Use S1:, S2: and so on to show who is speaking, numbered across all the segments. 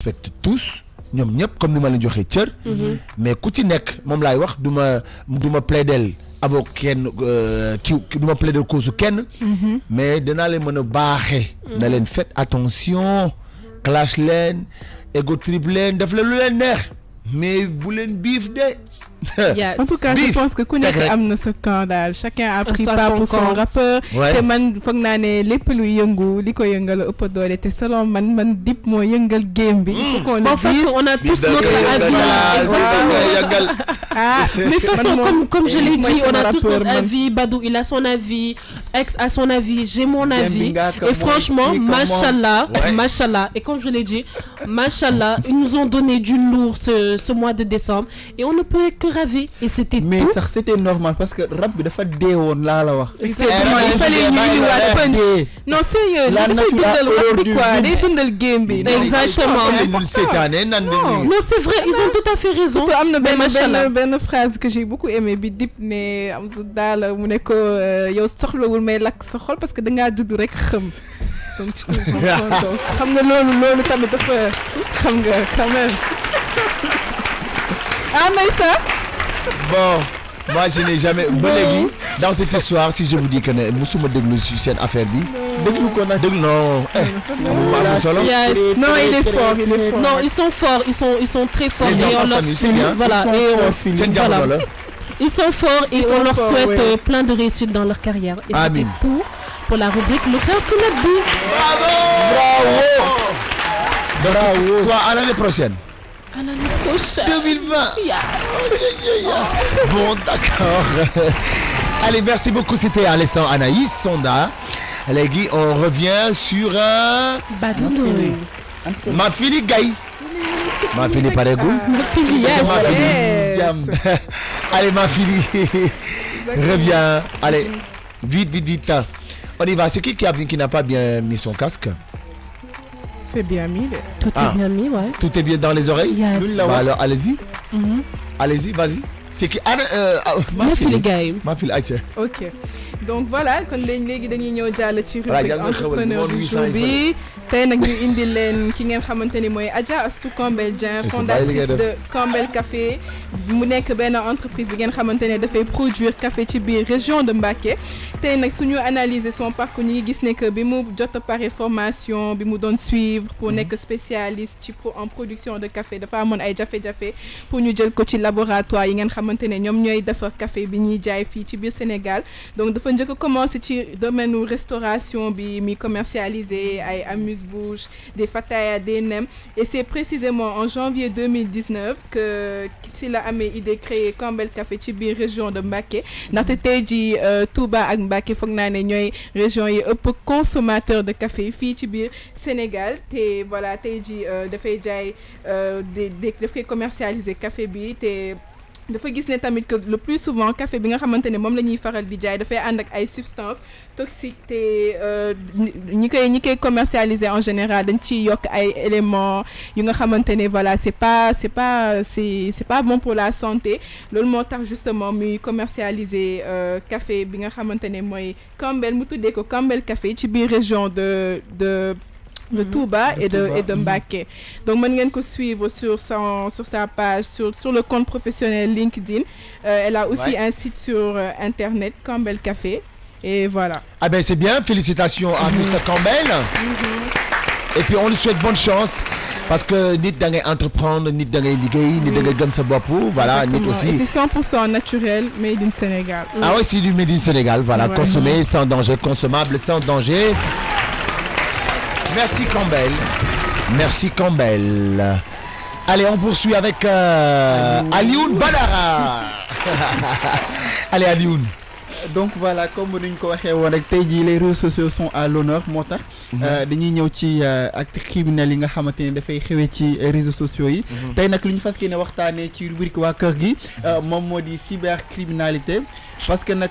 S1: respecte tous ñoom ñëpp comme ni ma leen joxee cër. mais ku ci nekk moom laay wax du ma plaidel avocat kenn du ma plaidel cause kenn. mais danaa leen mën a baaxee. na leen faites attention clash leen ego trip leen def la lu leen neex mais bu leen biif de.
S2: En tout cas je pense que ku nekk am na sa camp daal chacun a pris part pour son rappeur. te man foog naa ne lépp luy yëngu li ko yëngal ëpp doole te selon man Dip moo yëngal game bi. il faut qu'on le dise.
S3: On a tous notre avis. Mais de toute façon comme je l'ai dit, on a tous notre avis. Badou il a son avis, Ex a son avis, j'ai mon avis. Et franchement machallah et comme je l'ai dit machallah ils nous ont donné du lourd ce mois de décembre et on ne peut être que ravi et c'était
S4: mais
S3: tout.
S4: sax c'était normal parce que rap bi dafa deewoon laa la wax.
S2: il fallait ñu indiwaat punch. Non sérieux la dafay dundal rap bi quoi day dundal game bi.
S3: Exactement. Non c'est vrai ils ont tout à fait raison.
S2: surtout am na benn phrase que j'ai beaucoup aimé bi Dip ne am su daal mu ne ko yow soxlawul may lakk sa xol parce que dangaa dudd rek xam. donc ci xam nga loolu tamit dafa xam nga quand même. Ah mais ça.
S1: Bon, moi je n'ai jamais dans cette histoire si je vous dis que ne musuma déglu ci cette affaire bi. Déglu ko nag déglu non.
S2: Non il est fort.
S3: Non ils sont forts ils sont très forts.
S1: Et on leur
S3: voilà ils sont forts et on leur souhaite plein de réussite dans leur carrière. Et c'était tout pour la rubrique Le Xew si Net Bi.
S1: Bravo. Toi à l'année prochaine.
S3: À l'année prochaine.
S1: 2020.
S3: Yes.
S1: Bon, d'accord. Allez, merci beaucoup. C'était à l'instant Anaïs Sonda. Léegi, on revient sur
S3: Badou
S1: Ma Fili Gaye. Ma Fili pareegul.
S3: Ma Fili
S1: yes. Allez, Ma Fili. Reviens. Allez, vite. On y va. C'est qui n'a pas bien mis son casque?
S2: C'est bien mis.
S3: Tout est bien mis, ouais.
S1: Tout est bien dans les oreilles?
S3: Yes.
S1: Bah alors, allez-y. Allez-y, vas-y. C'est qui
S3: Ma Fili Gaye.
S1: Ma Fili ayca.
S2: Ok. Donc voilà kon léegi dañuy ñëw jàll ci rubrique entrepreneur du jour bi tey nag ñu indi leen ki ngeen xamante ni mooy Adja Astou Kambel Dieng fondatrice de Kambel Café mu nekk benn entreprise bi ngeen xamante ne dafay produire café ci biir région de Mbacké tey nag suñu analyser son parcours ñu ngi gis ne que bi mu jot a pare formation bi mu doon suivre pour nekk spécialiste ci en production de café dafa amoon ay jafe-jafe pour ñu jël ko ci laboratoire yi ngeen xamante ne ñoom ñooy defar café bi ñuy jaay fii ci biir Sénégal donc dafa njëkk a commencé ci domaine restauration bi mi commercialisé ay amuse-bouche des fataya des nems et c'est précisément en janvier 2019 que si la amee idée créer Kambel Café ci biir région de Mbacké ndaxte tey ji Touba ak Mbacké foog naa ne ñooy région yi ëpp consommateur de café fii ci biir Sénégal te voilà tey ji dafay jaay dafay commercialiser café bi te dafa gis ne tamit que le plus souvent café bi nga xamante ne moom la ñuy faral di jaay dafay ànd ak ay substances toxiques te ñi koy commercialiser en général dañ ciy yokk ay éléments yu nga xamante ne voilà c'est pas bon pour la santé loolu moo tax justement muy commercialiser café bi nga xamante ne mooy Kambel mu tuddee ko Kambel Café ci biir région de Touba et de Mbacké. Donc mën ngeen ko suivre sur sa page sur le compte professionnel LinkedIn. Elle a aussi un site sur internet Kambel Café et voilà.
S1: Ah ben c'est bien, félicitations à Mr Kambel. Et puis on lui souhaite bonne chance parce que nit da ngay entreprendre, nit da ngay liggéey, nit da ngay gëm sa bopp, voilà, nit aussi.
S2: Et c'est 100% naturel, made in Sénégal.
S1: Ah ouais, c'est du made in Sénégal, voilà, consommé sans danger, consommable sans danger. Merci Kambel. Allez, on poursuit avec Alioune Badara. Allez Alioune.
S4: Donc voilà comme ni ñu ko waxee woon rek tey jii les réseaux sociaux sont à l'honneur moo tax dañuy ñëw ci actes criminels yi nga xamante ne dafay xewee ci réseaux sociaux yi tey nag li ñu fas yéene waxtaanee ci rubrique waa kër gi moom moo di cybercriminalité parce que nag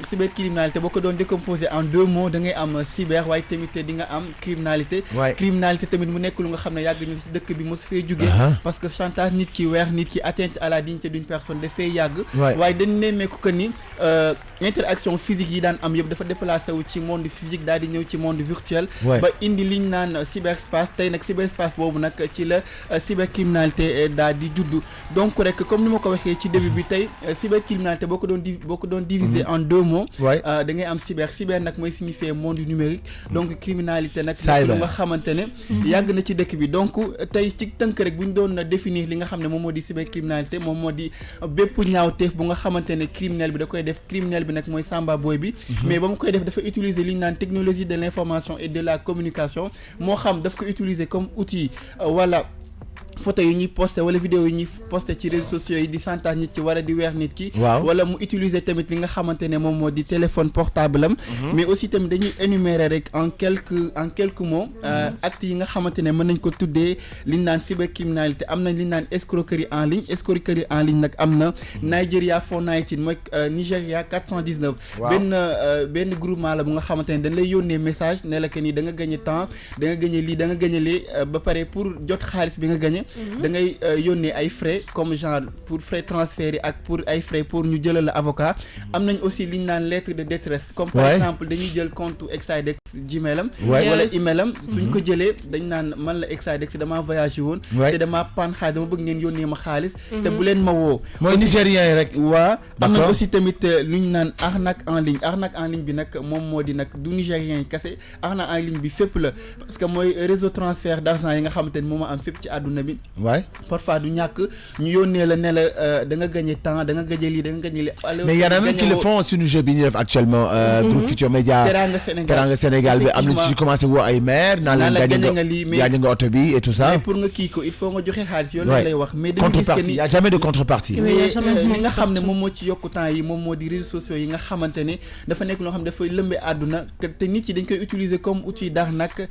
S4: cybercriminalité boo ko doon décomposer en 2 mots da ngay am cyber waaye tamit di nga am criminalité criminalité tamit mu nekk lu nga xam ne yàgg ñu ci dëkk bi mosu fee jógee parce que chantage nit ki weer nit ki atteinte à la dignité d'une personne dafay yàgg waaye dañ nemmeeku que ni interaction physique yi daan am yëpp dafa déplacé wu ci monde physique daal di ñëw ci monde virtuel ba indi liñ naan cyberspace tey nag cyberspace boobu nag ci la cybercriminalité daal di juddu donc rek comme ni ma ko waxee ci début bi tey cybercriminalité boo ko doon diviser en 2 mots da ngay am cyber nag mooy signifier monde numérique donc criminalité nag lu nga xamante ne yàgg na ci dëkk bi donc tey ci tënk rek bu ñu doon définir li nga xam ne moom moo di cybercriminalité moom moo di bépp ñaawteef bu nga xamante ne criminel bi da koy def criminel bi nag mooy Samba Boy bi mais ba mu koy def dafa utiliser li ñu naan technologie de l'information et de la communication moo xam daf ko utiliser comme outil wala photo yi ñuy posté wala vidéo yi ñuy posté ci réseaux sociaux yi di chantage nit ci wala di weer nit ki wala mu utiliser tamit li nga xamante ne moom moo di téléphone portable am mais aussi tamit dañuy énumérer rek en quelques mots actes yi nga xamante ne mën nañ ko tuddee li ñu naan cybercriminalité am nañ li ñu naan escroquerie en ligne nag am na Nigeria 419 mooy Nigeria 419 benn groupement la bu nga xamante ne dañ lay yónnee message ne la que ni da nga gagné temps da nga gagné lii da nga gagné lee ba pare pour jot xaalis bi nga gagné da ngay yónnee ay frais comme genre pour frais transfert yi ak pour ay frais pour ñu jëlal la avocat am nañ aussi li ñu naan lettre de détresse comme par exemple dañuy jël compte Excidex Gmail am wala email am suñ ko jëlee dañ naan man la Excidex damaa voyagé woon te damaa panne xaalis dama bëgg ngeen yónnee ma xaalis te bu leen ma woo
S1: mooy nigérien yi rek
S4: am nañ aussi tamit lu ñu naan arnaque en ligne bi nag moom moo di nag du nigérien yi kese arnaque en ligne bi fépp la parce que mooy réseau transfert d'argent yi nga xamante ne moom am fépp ci àdduna bi parfois du ñàkk ñu yónnee la ne la da nga gagné temps da nga gagné lii da nga gagné lii
S1: mais y en a même qui le font suñu jeu bi ñu def actuellement groupe Futurs Médias Teranga Sénégal bi am na ci commencé woo ay maire naan leen gagné nga lii gagné nga oto bi et tout ça
S4: mais pour nga kii ko il faut nga joxe xaalis yow lay wax mais dañu gis que ni
S1: y a jamais de contrepartie
S4: li nga xam ne moom moo ci yokku temps yi moom moo di réseaux sociaux yi nga xamante ne dafa nekk loo xam ne dafay lëmbee àdduna te nit yi dañ koy utiliser comme outil d'arnaque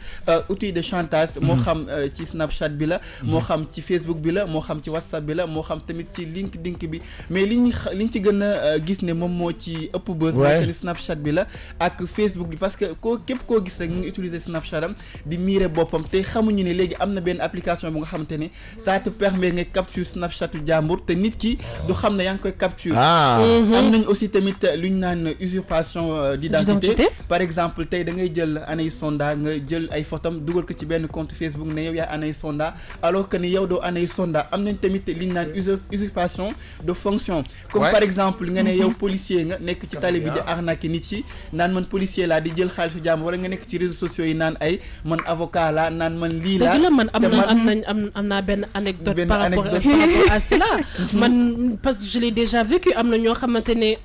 S4: outil de chantage moo xam ci Snapchat bi la moo xam ci Facebook bi la moo xam ci WhatsApp bi la moo xam tamit ci LinkedIn bi mais liñ ci gën a gis ne moom moo ci ëpp buzz mooy que Snapchat bi la ak Facebook bi parce que képp koo gis rek mu ngi utiliser Snapchat am di miire boppam te xamuñu ne léegi am na benn application bu nga xamante ne ça te permet nga capture Snapchatu jàmbur te nit ki du xam ne yaa ngi koy capture am nañ aussi tamit lu ñu naan usurpation d'identité par exemple tey da ngay jël Anaïs Sonda nga jël ay photom dugal ko ci benn compte Facebook ne yow yaay Anaïs Sonda alors que ni yow doo Anaïs Sonda am nañ tamit li ñu naan usurpation de fonction comme par exemple nga ne yow policier nga nekk ci tali bi di arnaquer nit yi naan man policier laa di jël xaalisu jàmm wala nga nekk ci réseaux sociaux yi naan ay man avocat laa naan man lii laa
S3: dëgg la man am naa benn anecdote par rapport à cela man parce que je l'ai déjà vécu am na ñoo xamante ne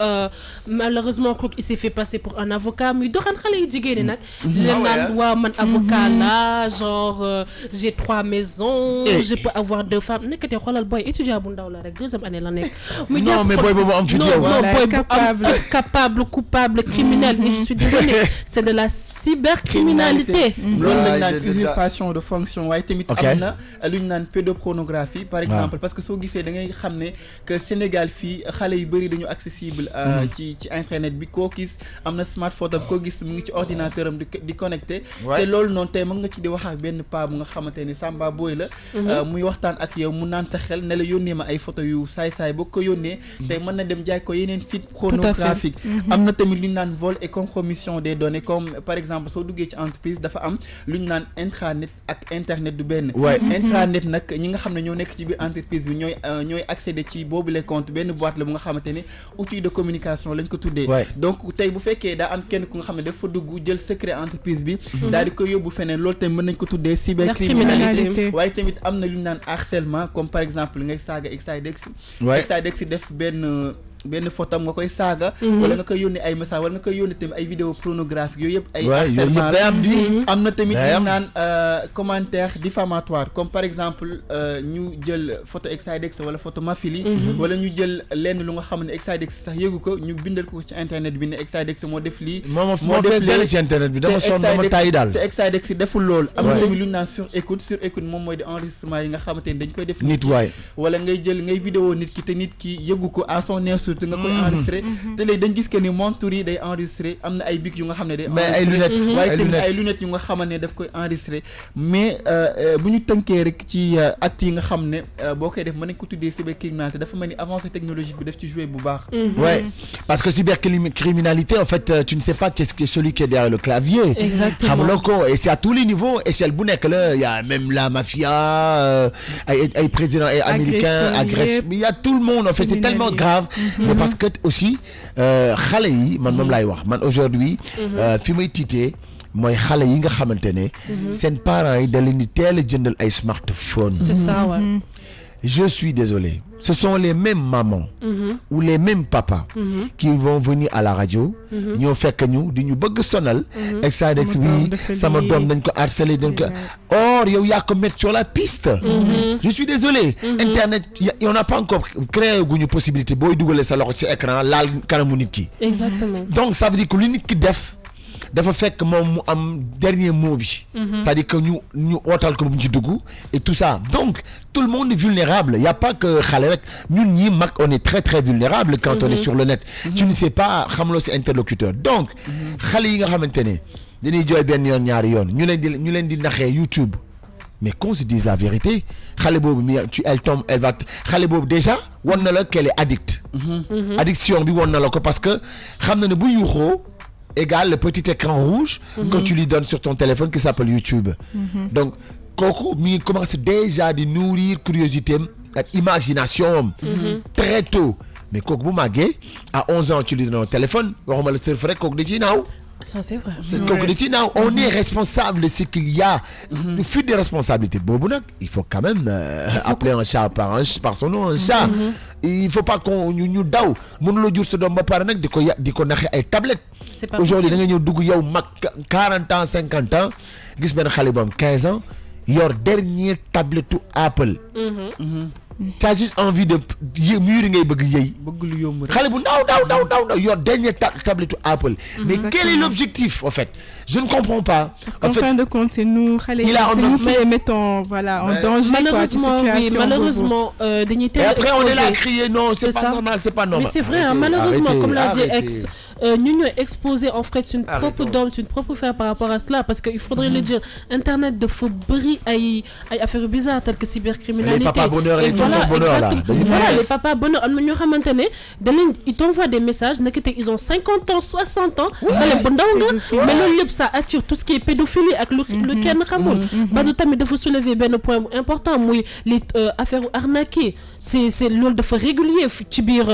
S3: malheureusement kooku il s'est fait passer pour un avocat muy doxaan xale yu jigéen ñi nag di leen naan waaw man avocat laa genre j'ai 3 maisons je peux avoir 2 femmes nekkate xoolal boy étudiant bu ndaw la rek 2e année la nekk
S1: non mais boy boobu am fit yow
S3: non boy bu am capable coupable criminel et je suis désolée c'est de la cybercriminalité
S4: loolu lañ naan usurpation de fonction waaye tamit am na lu ñu naan pédopornographie par exemple parce que soo gisee da ngay xam ne que Sénégal fii xale yu bëri dañu accessible ci internet bi koo gis am na smartphone am koo gis mu ngi ci ordinateur am di connecté te loolu noonu tey mën nga ci di wax ak benn paa bu nga xamante ne Samba Boy la muy waxtaan ak yow mu naan sa xel ne la yónnee ma ay photo yu saay-saay boo ko yónnee tey mën na dem jaay ko yeneen site pornographique am na tamit lu ñu naan vol et compromission des données comme par exemple soo duggee ci entreprise dafa am lu ñu naan intranet ak internet du benn intranet nag ñi nga xam ne ñoo nekk ci biir entreprise bi ñooy accéder ci boobu les comptes benn boîte la bu nga xamante ne outil de communication lañ ko tuddee donc tey bu fekkee daa am kenn ku nga xam ne dafa dugg jël secret entreprise bi daal di ko yóbbu feneen loolu tamit mën nañ ko tuddee cybercriminalité waaye tamit am na lu ñu naan harcèlement comme par exemple ngay saaga Excidex def benn photo nga koy saaga wala nga koy yónnee ay message wala nga koy yónnee tamit ay vidéo pornographique yooyu yëpp ay harcèlement la am na tamit ñu naan commentaire diffamatoire comme par exemple ñu jël photo Excidex wala photo Mafili wala ñu jël lenn lu nga xam ne Excidex sax yëgu ko ñu bindal ko ci internet bi ne Excidex moo def lii
S1: moo def lii ci internet bi dama sonn dama tàyyi daal
S4: te Excidex deful loolu am na tamit lu ñu naan sur écoute moom mooy di enregistrement yi nga xamante ni dañ koy def nit wala ngay jël ngay vidéo nit ki te nit ki yëgu ko à son insu surtout nga koy enregistrer te léegi dañ gis que ni montre yi day enregistrer am na ay bic yu nga xam ne day
S1: mais ay lunettes
S4: waaye tamit ay lunettes yu nga xamante ne daf koy enregistrer mais bu ñu tënkee rek ci actes yi nga xam ne boo koy def mën nañ ko tuddee cybercriminalité dafa mel ni avancée technologique bi daf ci jouer bu baax.
S1: Ouais, parce que cybercriminalité en fait tu ne sais pas qu'est-ce que celui qui est derrière le clavier.
S3: Exactement.
S1: Et c'est à tous les niveaux échelle bu nekk la il y a même la mafia ay présidents américains agresseurs il y a tout le monde en fait c'est tellement grave mais parce que aussi xale yi man moom laay wax man aujourd'hui fi may tiitee mooy xale yi nga xamante ne seen parents yi da leen di teel a jëndal ay smartphone.
S3: C'est ça, ouais.
S1: Je suis désolé ce sont les mêmes mamans ou les mêmes papas qui vont venir à la radio ñoo fekk ñu di ñu bëgg sonal ex bi sama doom dañ ko harceler dañ ko or yow yaa ko mettre sur la piste. Je suis désolé internet on n'a pas encore créé guñu possibilité booy dugalee sa loxo ci écran laal kanamu nit ki.
S3: Exactement.
S1: Donc ça veut dire que lu nit ki def dafa fekk moom mu am dernier mot bi. C'est-à-dire que ñu ootal ko bu mu ci dugg et tout ça donc tout le monde est vulnérable il y a pas que xale rek ñun ñi mag on est très très vulnérable quand on est sur le net. Tu ne sais pas xamuloo si interlocuteur donc xale yi nga xamante ne dañuy jooy benn yoon ñaari yoon ñu leen di naxee YouTube mais qu'on se dise la vérité xale boobu elle va xale boobu déjà won na la qu'elle est addict. Addiction bi won na la ko parce que xam na ne bu yuuxoo égale le petit écran rouge que tu lui donnes sur ton téléphone qui s'appelle YouTube. Donc kooku mi ngi commencé déjà di nourrir curiosité am ak imagination am très tôt mais kooku bu màggee à 11 ans tu lui donnes un téléphone waxuma la surf rek kooku da ciy naaw.
S3: Ça c'est vrai.
S1: C'est kooku da ciy naaw on est responsable de ce qu'il y a. Fuite de responsabilité boobu nag il faut quand même appeler un chat par son nom un chat. Il faut pas qu'on ñu daw mënuloo jur sa doom ba pare nag di ko naxe ay tablettes.
S3: C'est pas
S1: aujourd'hui da
S3: possible.
S1: nga ñëw dugg yow mag 40 ans 50 ans gis benn xale bu am 15 ans yor dernier tablette Apple. T'as juste envie de mur ngay bëgg yëy.
S4: bëgg lu yomb rek
S1: xale bu ndaw yor dernier tablette Apple. Mais quel est l'objectif en fait? Je ne comprends pas.
S2: Parce qu'en fin de compte c'est nous xale yi c'est nous qui les mettons voilà en danger quoi ci situation
S3: malheureusement dañuy teel
S1: et après on est là à crier non c'est pas normal c'est pas normal.
S3: Mais c'est vrai hein, malheureusement comme l'a dit ex ñu ñooy exposé en fait suñ propre doom suñ propre frère par rapport à cela parce que il faudrait le dire internet dafa bëri ay affaires bizarres telles que cybercriminalité.
S1: Les papas bonheur et les tontons bonheur là.
S3: Voilà les papas bonheur am na ñoo xamante ne ils t'envoient des messages nekkate ils ont 50 ans 60 ans. xale bu ndaw nga mais loolu lépp ça attire tout ce qui est pédophilie ak lu kenn xamul. Badou tamit dafa soulever benn point important muy les affaires arnaquées c'est loolu dafa régulier ci biir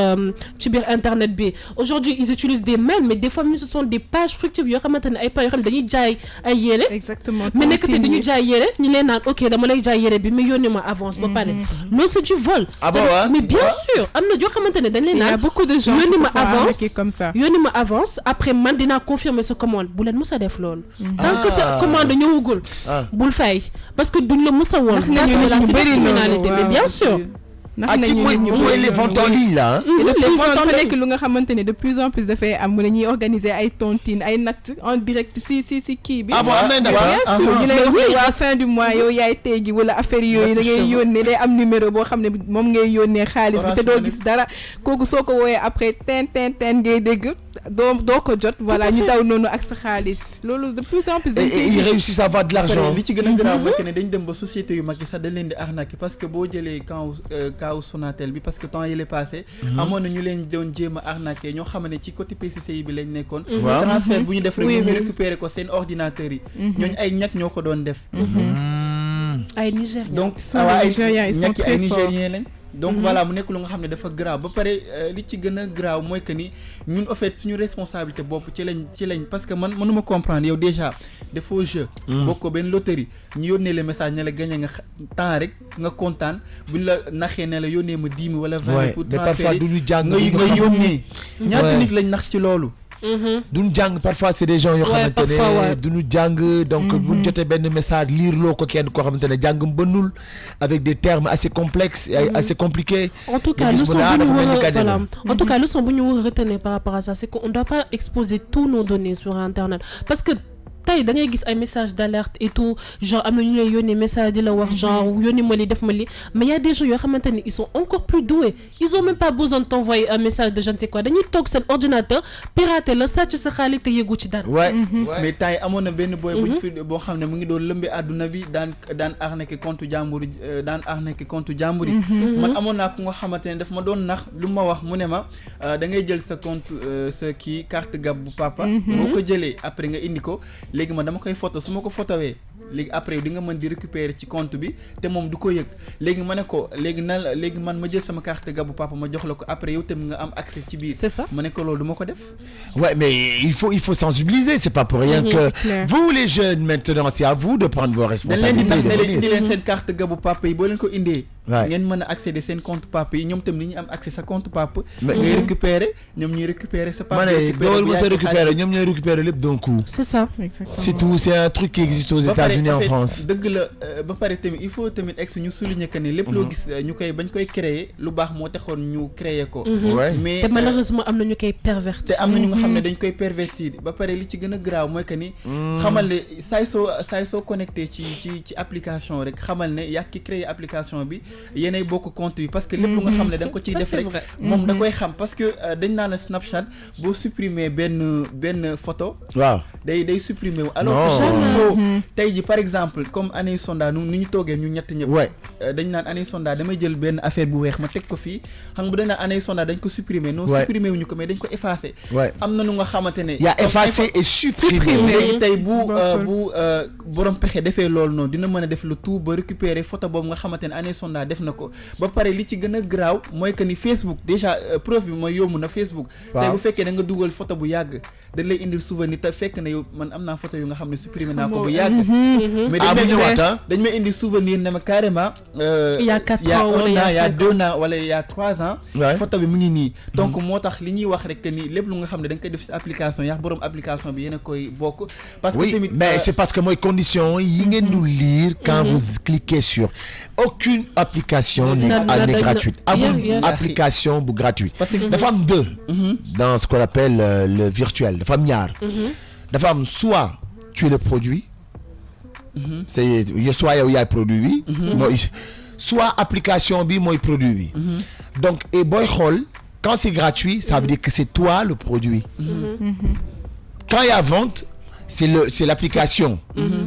S3: internet bi aujourd'hui ils utilisent des mails mais des fois ce sont des pages fictives yoo xamante ne ay pages yoo xam ne dañuy jaay ay yére.
S2: Exactement.
S3: mais nekkate dañuy jaay yére ñu leen naan ok dama lay jaay yére bi mais yónnee ma avance ba pare. loolu c'est du vol.
S1: Ah bon,
S3: mais bien sûr am na yoo xamante ne dañ leen naan.
S2: Il y a beaucoup de gens qui se font arnaquer comme ça.
S3: yónnee ma avance après man dinaa confirmer sa commande bu leen mës a def loolu. tant que sa commande ñëwagul. bul fay parce que duñ la mës a woon. ça c'est la cybercriminalité mais bien sûr.
S1: mooy les ventes en ligne là.
S2: de plus en plus nekk lu nga xamante ne de plus en plus dafay am mu ne ñuy organiser ay tontines ay natt en direct si kii bi.
S1: Ah bon am nañ d'accord
S2: bien sûr ñu lay wax waa fin du mois yow yaay tey gi wala affaire yooyu da ngay yónnee day am numéro boo xam ne moom ngay yónnee xaalis bi te doo gis dara kooku soo ko wooyee après ten ngay dégg doo ko jot voilà ñu daw noonu ak sa xaalis loolu de plus en plus.
S1: et ils réussissent à avoir de l'argent.
S4: li ci gën a grave mooy que ne dañ dem ba société yu mag yi sax dañ leen di arnaquer parce que boo jëlee kaaw Sonatel bi parce que temps yële passé amoon na ñu leen doon jéem a arnaquer ñoo xam ne ci côté PCCI bi lañ nekkoon. transfert bu ñu def rek ñu récupérer ko seen ordinateur yi. ñooñu ay ñàkk ñoo ko doon def.
S3: ay Nigériens
S4: donc
S2: ay Nigériens ils sont très forts
S4: Nigériens lañ. donc voilà mu nekk lu nga xam ne dafa grave ba pare li ci gën a grave mooy que ni ñun en fait suñu responsabilité bopp ci lañ parce que man mënuma comprendre yow déjà defoo jeu. bokk ko benn loterie ñu yónnee le message ne la gagné nga temps rek nga kontaan buñ la naxee ne la yónnee ma 10 000 wala 20 000 pour transférer nga yónnee ñaata nit lañ nax ci loolu.
S1: duñu jàng parfois c'est des gens yoo xamante ne duñu jàng donc buñ jotee benn message lire loo ko kenn koo xamante ne jàngam bënnul avec des termes assez complexes et assez compliqués.
S3: En tout cas leçon bu ñu war a retenir par rapport à ça c'est qu'on ne doit pas exposer tous nos données sur internet parce que tey da ngay gis ay message d'alerte et tout genre am na ñu lay yónnee message di la wax genre yónni ma li def ma li mais y a des gens yoo xamante ni ils sont encore plus doués ils ont même pas besoin de t'envoyer un message de je ne sais quoi dañuy toog seen ordinateur pirater la sàcc sa xaalis te yëgu ci dara.
S4: mais tay amoon na benn boy buñ fi boo xam ne mu ngi doon lëmbe àdduna bi daan arnaquer compte jàmbur yi man amoon naa ku nga xamante ne daf ma doon nax lu ma wax mu ne ma da ngay jël sa compte sa kii carte gab bu papa boo ko jëlee après nga indi ko léegi man dama koy photo su ma ko photowee léegi après di nga mën di récupérer ci compte bi te moom du ko yëg léegi ma ne ko léegi man ma jël sama carte gab bu papa ma jox la ko après yow tamit nga am accès ci biir.
S3: C'est ça.
S4: ma ne ko loolu du ma ko def.
S1: Ouais, mais il faut sensibiliser, c'est pas pour rien que vous les jeunes maintenant c'est à vous de prendre vos responsabilités.
S4: dañ leen indi leen seen carte gabu papa yi boo leen ko indee. ngeen mën a accéder seen compte papa yi ñoom tam ni ñu am accès sa compte papa. ngay récupérer ñoom ñuy récupérer sa papa.
S1: récupérer ñoom ñooy récupérer lépp d'un coup.
S3: C'est ça.
S2: Exactement.
S1: C'est tout, c'est un truc qui existe aux États-Unis en France.
S4: dëgg la ba pare tamit il faut tamit ñu souligner que ni lépp loo gis ñu koy bañ koy créer lu baax moo taxoon ñu créer ko. mais
S3: te malheureusement am na ñu koy pervertir.
S4: te am na ñu nga xam ne dañ koy pervertir ba pare li ci gën a graaw mooy que ni. xamal ne saay soo connecté ci application rek xamal ne yaa ki créer application bi yéenay bokk compte bi parce que lépp lu nga xam ne da nga ko ciy def rek moom da koy xam parce que dañ naan Snapchat boo supprimer benn photo.
S1: waaw
S4: day supprimer wu. alors que tey ji par exemple comme année sonda nu ñu toogee ñu ñett ñëpp. dañ naan année sonda damay jël benn affaire bu weex ma teg ko fii xam nga bu dañ naan année sonda dañ ko supprimer. non supprimer wuñu ko mais dañ ko effacer. am na nu nga xamante ne.
S1: y a effacer et supprimer.
S4: léegi tey bu borom pexe defee loolu noonu dina mën a def le tout ba récupérer photo boobu nga xamante ne année sonda def na ko ba pare li ci gën a graaw mooy que ni Facebook déjà preuve bi mooy yomb na Facebook. tey bu fekkee da nga dugal photo bu yàgg dañ lay indil souvenir te fekk na yow man am naa photo yu nga xam ne supprimer naa ko bu yàgg. mais dañ may indi souvenir ne ma carrément.
S3: il y a 4 ans wala
S4: il y a 2 ans wala il y a 3 ans. photo bi mu ngi nii. donc moo tax li ñuy wax rek que ni lépp lu nga xam ne da nga koy def ci application yaa borom application bi yéen a koy bokk. parce que tamit
S1: mais c'est parce que mooy condition yi ngeen ñu lire quand vous cliquez sur aucune application n'est gratuite. amul application bu gratuite. parce que dafa am deux. dans ce qu'on appelle le virtuel dafa am ñaar. dafa am soit tu es le produit. c'est soit yow yaay produit bi. mooy soit application bi mooy produit bi. donc et booy xool quand c'est gratuit ça veut dire que c'est toi le produit. Quand il y a vente c'est l'application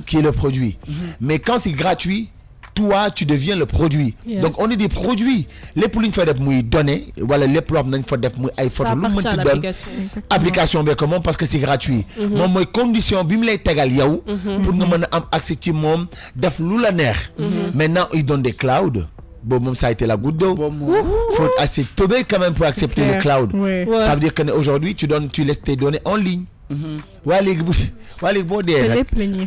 S1: qui est le produit. Mais quand c'est gratuit toi tu deviens le produit. Donc on est des produits lépp lu ñu fa def muy données wala lépp loo xam nañ fa def muy ay photos lu mu mënti doon application bi moom parce que c'est gratuit. moom mooy condition bi mu lay tegal yow. pour nga mën a am accès ci moom def lu la neex. Maintenant ils donnent des clouds. Bon, même ça a été la goutte d'eau. Faut assez tomber quand même pour accepter le cloud. Ça veut dire qu'aujourd'hui tu laisses tes données en ligne.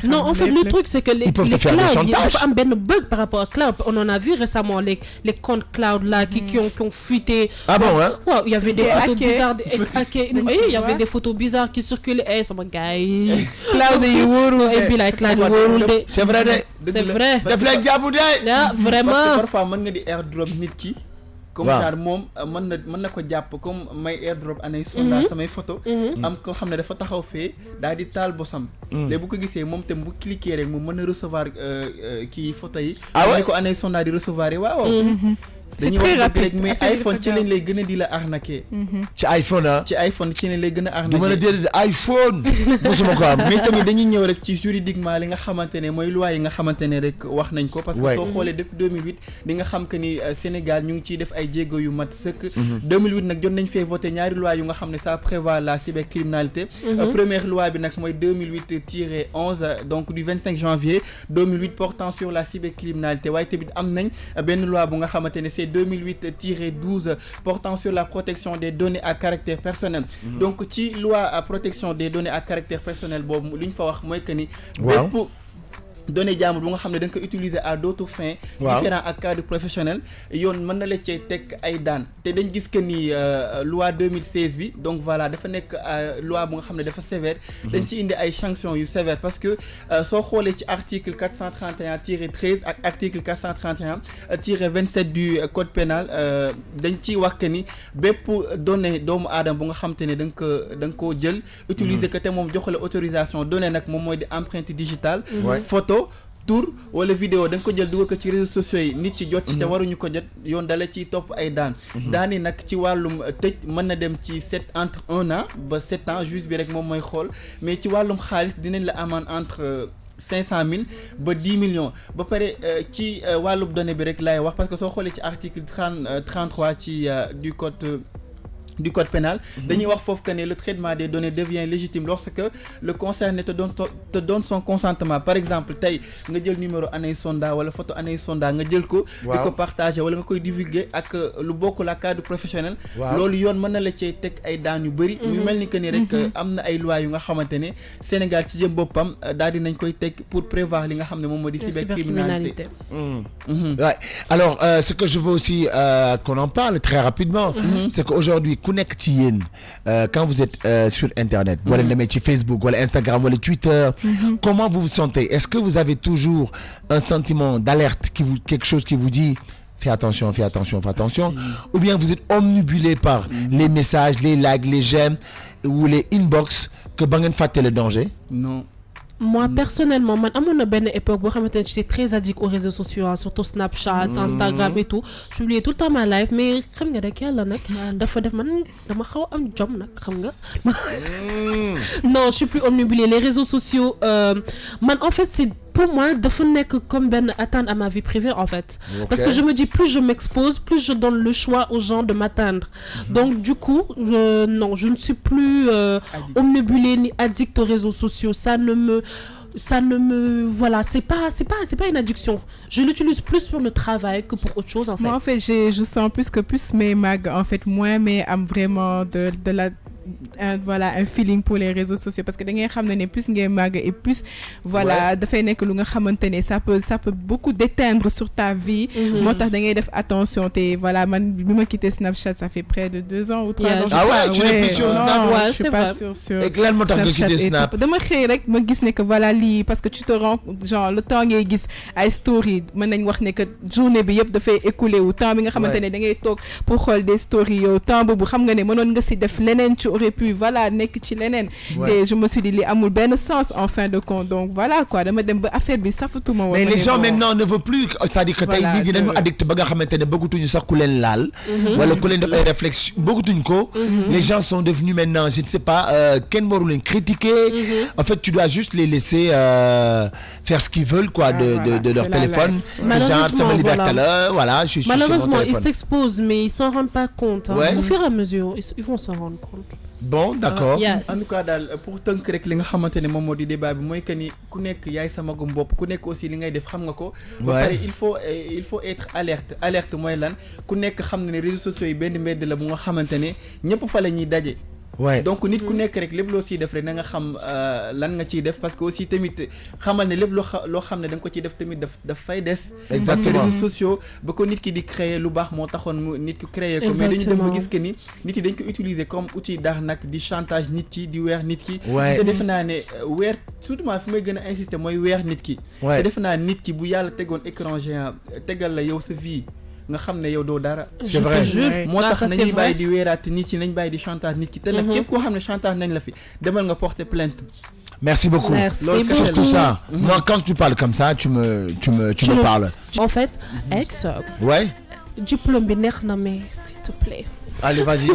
S3: Non, en fait, le truc, c'est que les clouds, il y a un bug par rapport à cloud. On en a vu récemment les comptes cloud là qui ont fuité.
S1: Ah bon, hein?
S3: Ouais, il y avait des photos bizarres. Oui, il y avait des photos bizarres qui circulaient. Eh, c'est mon gars.
S2: Cloud et
S3: puis la cloud.
S1: C'est vrai,
S3: c'est vrai. Vraiment.
S4: Parce que parfois, man nga di airdrop nit ki. Comme genre moom mën na ko jàpp comme may airdrop année sonda samay photo am ko xam ne dafa taxaw fee daal di taal bosam léegi bu ko gisee moom tam bu cliquer rek mu mën a recevoir kii photo yi ni ko année sonda di recevoir yi waaw
S2: c'est très rapide
S4: mais iPhone ci lañ lay gën a di la arnaquer.
S1: ci iPhone ah.
S4: ci iPhone ci lañ lay gën a arnaquer.
S1: du ma la déedéet iPhone. mosuma ko am
S4: mais tamit dañuy ñëw rek ci juridiquement li nga xamante ne mooy loi yi nga xamante ne rek wax nañ ko. parce que soo xoolee depuis 2008 di nga xam que ni Sénégal ñu ngi ciy def ay jéego yu mat sëkk. 2008 nag jot nañ fee voté ñaari loi yu nga xam ne ça prévoit la cybercriminalité. Première loi bi nag mooy 2008-11 donc du 25 janvier 2008 portant sur la cybercriminalité waaye tamit am nañ benn loi bu nga xamante ne c'est 2008-12 portant sur la protection des données à caractère personnel. Donc ci loi à protection des données à caractère personnel boobu li ñu fa wax mooy que ni données jàmbur bu nga xam ne da nga ko utiliser à d'autres fins différents ak cadre professionnel yoon mën na la cee teg ay daan te dañ gis que ni loi 2016 bi donc voilà dafa nekk loi bu nga xam ne dafa sévère dañ ci indi ay sanctions yu sévères parce que soo xoolee ci article 431-13 ak article 431-27 du code pénal dañ ciy wax que ni bépp données doomu aadama bu nga xam te ne da nga koo jël utiliser que te moom jox la autorisation données nag moom mooy di empreinte digitale photo tour wala vidéo da nga ko jël dugal ko ci réseaux sociaux yi nit ci jot ci ca waruñu ko jot yoon dala ciy topp ay daan daani nag ci wàllum tëj mën na dem ci entre 1 an ba 7 ans juge bi rek moom mooy xool mais ci wàllum xaalis dinañ la amende entre 500 000 ba 10 millions ba pare ci wàllum données bi rek laay wax parce que soo xoolee ci article 33 ci du code pénal dañuy wax foofu que ne le traitement des données devient légitime lorsque le concerné te donne son consentement par exemple tey nga jël numéro Anaïs Sonda wala photo Anaïs Sonda nga jël ko di ko partager wala nga koy divulguer ak lu bokk la cadre professionnel loolu yoon mën na la cee teg ay daan yu bëri muy mel ni que ni rek am na ay lois yu nga xamante ne Sénégal ci jëm boppam daal di nañ koy teg pour prévoir li nga xam ne moom moo di cybercriminalité.
S1: Ouais. Alors ce que je veux aussi qu'on en parle très rapidement c'est qu'aujourd'hui ku nekk ci yéen quand vous êtes sur internet wala demee ci Facebook wala Instagram wala Twitter comment vous vous sentez? Est-ce que vous avez toujours un sentiment d'alerte quelque chose qui vous dit fais attention ou bien vous êtes omnibulé par les messages, les likes, les j'aime ou les inbox que ba ngeen fàtte le danger?
S4: Non.
S3: Moi personnellement man amoon na benn époque boo xamante ne j'étais très addict aux réseaux sociaux surtout Snapchat Instagram et tout je publiais tout le temps ma live mais xam nga rek yàlla nag dafa def man dama xaw a am jom nag xam nga non je suis plus omnibulée les réseaux sociaux man en fait c'est pour moi dafa nekk comme benn atteinte à ma vie privée en fait parce que je me dis plus je m'expose plus je donne le choix aux gens de m'atteindre donc du coup non je ne suis plus omnibulée ni addict aux réseaux sociaux ça ne me voilà c'est pas une addiction je l'utilise plus pour le travail que pour autre chose en fait.
S2: Moi en fait je sens plus mes mag en fait moins mais am vraiment de la un feeling pour les réseaux sociaux parce que da ngay xam ne plus ngay màgg et plus voilà dafay nekk lu nga xamante ne ça peut beaucoup déteindre sur ta vie moo tax da ngay def attention te voilà man bi ma quitté Snapchat ça fait près de 2 ans ou 3 ans
S1: ah ouais tu n'es plus sur Snap
S2: ouais, je suis pas sur
S1: et lan moo tax nga quitté Snap
S2: dama xëy rek ma gis ne que voilà lii parce que tu te rends genre le temps ngay gis ay story mën nañ wax ne que journée bi yëpp dafay écoulé wu temps bi nga xamante ne da ngay toog pour xool des stories yow temps boobu xam nga ne mënoon nga si def leneen aurait pu voilà nekk ci leneen te je me suis dit li amul benn sens en fin de compte donc voilà quoi dama dem ba affaire bi safatuma woon
S1: mais les gens maintenant ne veulent plus c'est-à-dire que tey nit ñi dañu addict ba nga xamante ne bëggatuñu sax ku leen laal wala ku leen def ay réflexion bëggatuñ ko les gens sont devenus maintenant je ne sais pas kenn waru leen critiquer en fait tu dois juste les laisser faire ce qu'ils veulent quoi de leur téléphone c'est genre sama liberté la voilà je suis
S3: malheureusement ils s'exposent mais ils s'en rendent pas compte au fur et à mesure ils vont s'en rendre compte.
S1: Bon d'accord
S4: en tout cas daal pour tënk rek li nga xamante ne moom moo di débat bi mooy que ni ku nekk yaay sa magum bopp ku nekk aussi li ngay def xam nga ko ba pare il faut être alerte mooy lan ku nekk xam na ne réseaux sociaux yi benn mbedd la bu nga xamante ne ñëpp fa la ñuy daje donc nit ku nekk rek lépp loo ciy def rek na nga xam lan nga ciy def parce que aussi tamit xamal ne lépp loo xam ne da nga ko ciy def tamit daf fay des parce que réseaux sociaux ba ko nit ki di créer lu baax moo taxoon mu nit ki créer ko mais dañu dem ba gis que ni nit yi dañ ko utiliser comme outil d'arnaque di chantage nit ki di weer nit ki te defe naa ne weer surtout fi may gën a insister mooy weer nit ki te defe naa nit ki bu yàlla tegoon écran géant tegal la yow sa vie nga xam ne yow doo dara.
S1: c'est vrai
S4: moo tax nañuy bàyyi di weeraat nit yi nañ bàyyi di chantage nit ki te nag képp koo xam ne chantage nañ la fi demal nga porter plainte.
S1: Merci beaucoup. Surtout ça. Moi quand tu parles comme ça tu me parles.
S3: En fait ex.
S1: Ouais.
S3: Diplôme bi neex na mais s'il te plaît.
S1: Allez vas-y.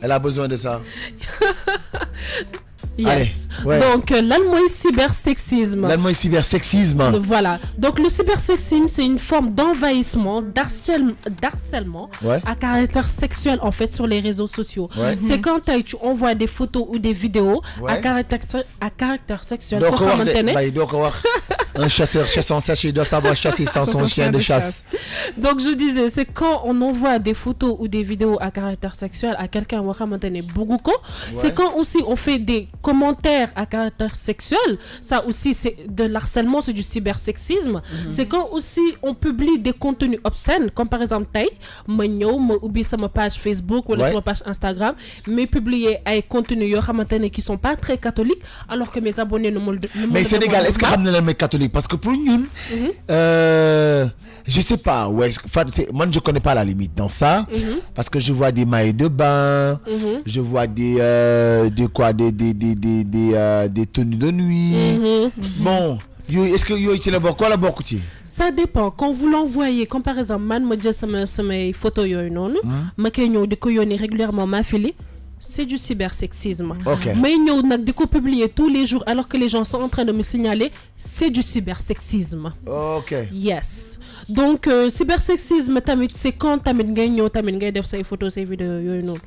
S1: Elle a besoin de ça.
S3: Yes. Donc lan mooy cybersexisme. Voilà. Donc le cybersexisme c'est une forme d'envahissement, d'harcèlement à caractère sexuel en fait sur les réseaux sociaux. C'est quand tu envoies des photos ou des vidéos à caractère sexuel.
S1: doo ko wax Un chasseur chassant sachet doit savoir chasser sans son chien de chasse.
S3: Donc je disais, c'est quand on envoie des photos ou des vidéos à caractère sexuel à quelqu'un boo xamante ne bëggu ko. C'est quand aussi on fait des commentaires à caractère sexuel. Ça aussi c'est de l'harcèlement, c'est du cybersexisme. C'est quand aussi on publie des contenus obscènes, comme par exemple tey ma ñëw ma ubbi sama page Facebook wala sama page Instagram, mais publier ay contenus yoo xamante ne qui sont pas très catholiques, alors que mes abonnés ne me
S1: mais Sénégal, est-ce que xam na leen mes catholiques? Parce que pour ñun, je sais pas, moi je connais pas la limite dans ça, parce que je vois des maillots de bain, je vois des tenues de nuit. Bon, est-ce que yooyu ci la bokk wala bokku ci?
S3: Ça dépend. Quand vous l'envoyez, comme par exemple, man ma jël sama photo yooyu noonu, ma koy ñëw di ko yónni régulièrement ma fili, c'est du cybersexisme. Mais ñëw nag di ko publier tous les jours alors que les gens sont en train de me signaler, c'est du cybersexisme. Yes. Donc cybersexisme tamit c'est quand tamit ngay ñëw tamit ngay def say photos say vidéos yooyu noonu.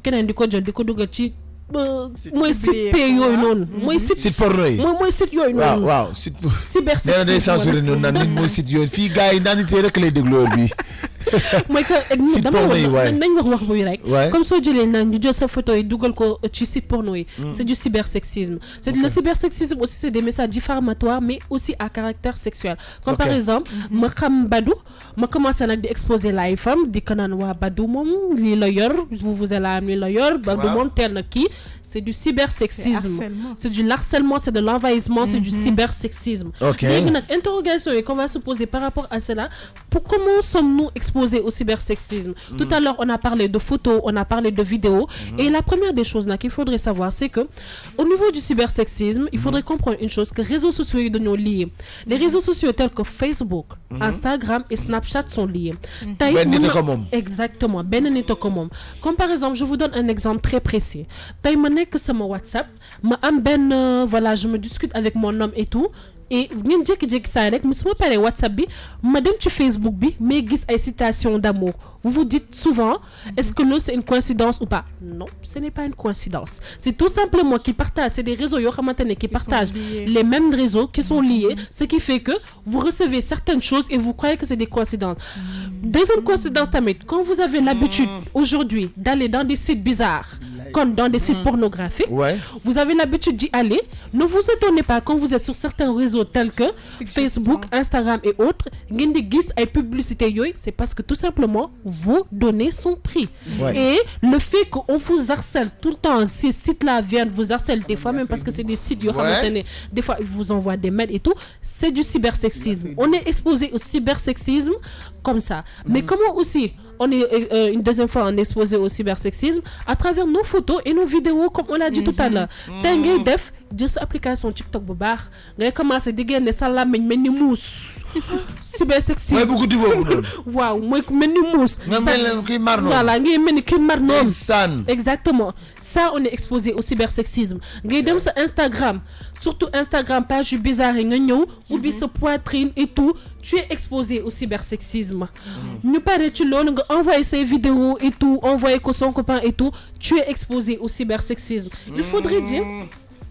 S3: Keneen di ko jël di ko dugal ci mooy site p yooyu noonu. mooy site porno yi. mooy site yooyu noonu.
S1: waaw site.
S3: cybersexisme
S1: nee na day censuré noonu naan nit mooy site yooyu fii gars yi naan tey rek lay déglu bi.
S3: mooy que dama nañ wax buy rek. comme soo jëlee naan ñu jël sa photo yi dugal ko ci site porno yi. c'est du cybersexisme. Le cybersexisme aussi c'est des messages diffamatoires mais aussi à caractère sexuel. Comme par exemple ma xam Badou ma commencé nag di exposer live am di ko naan waa Badou moom lii la yor vous la am lii la yor Badou moom teel na kii. C'est du cybersexisme. C'est du harcèlement, c'est de l'envahissement, c'est du cybersexisme. Léegi nag interrogation yi qu'on va se poser par rapport à cela, pour comment sommes-nous exposés au cybersexisme? Tout à l'heure, on a parlé de photos, on a parlé de vidéos. Et la première des choses qu'il faudrait savoir, c'est que au niveau du cybersexisme, il faudrait comprendre une chose, que les réseaux sociaux yi dañoo liés. Les réseaux sociaux tels que Facebook, Instagram et Snapchat sont liés. Exactement, benn nit ko moom. Comme par exemple, je vous donne un exemple très précis. Tey ma nekk sama WhatsApp ma am benn voilà, je me discute avec mon homme et tout, et ngeen jékki-jékki saa rek su ma paree WhatsApp bi ma dem ci Facebook bi mais gis ay citations d'amour. Vous vous dites souvent, est-ce que c'est une coïncidence ou pas? Non, ce n'est pas une coïncidence. C'est tout simplement qu'ils partagent, c'est des réseaux qui partagent les mêmes réseaux qui sont liés, ce qui fait que vous recevez certaines choses et vous croyez que c'est des coïncidences. Deuxième coïncidence tamit, quand vous avez l'habitude aujourd'hui d'aller dans des sites bizarres, comme dans des sites pornographiques, vous avez l'habitude d'y aller, ne vous étonnez pas quand vous êtes sur certains réseaux tels que Facebook, Instagram et autres, ngeen di gis ay publicités yooyu, c'est parce que tout simplement vos données sont prises. Et le fait qu'on vous harcèle tout le temps, ces sites-là viennent vous harcèler des fois même parce que c'est des sites, des fois ils vous envoient des mails et tout, c'est du cybersexisme. On est exposé au cybersexisme comme ça. Mais comment aussi on est une deuxième fois on est exposé au cybersexisme à travers nos photos et nos vidéos, comme on l'a dit tout à l'heure. Tey ngay def jël sa application TikTok bu baax ngay commencer di génne sa làmmiñ mel ni muus. Cybersexisme
S1: mooy bëgg di boobu noonu.
S3: waaw mooy mel ni muus.
S1: nga mel ni kii mar noonu.
S3: voilà ngay mel ni kii mar noonu.
S2: Exactement.
S3: Ça on est exposé au cybersexisme. ngay dem sa Instagram, surtout Instagram page yu bizarre yi nga ñëw ubbi sa poitrine et tout, tu es exposé au cybersexisme. ñu pare ci loolu nga envoyer ses vidéos et tout, envoyer ko son copain et tout, tu es exposé au cybersexisme. Il faudrait dire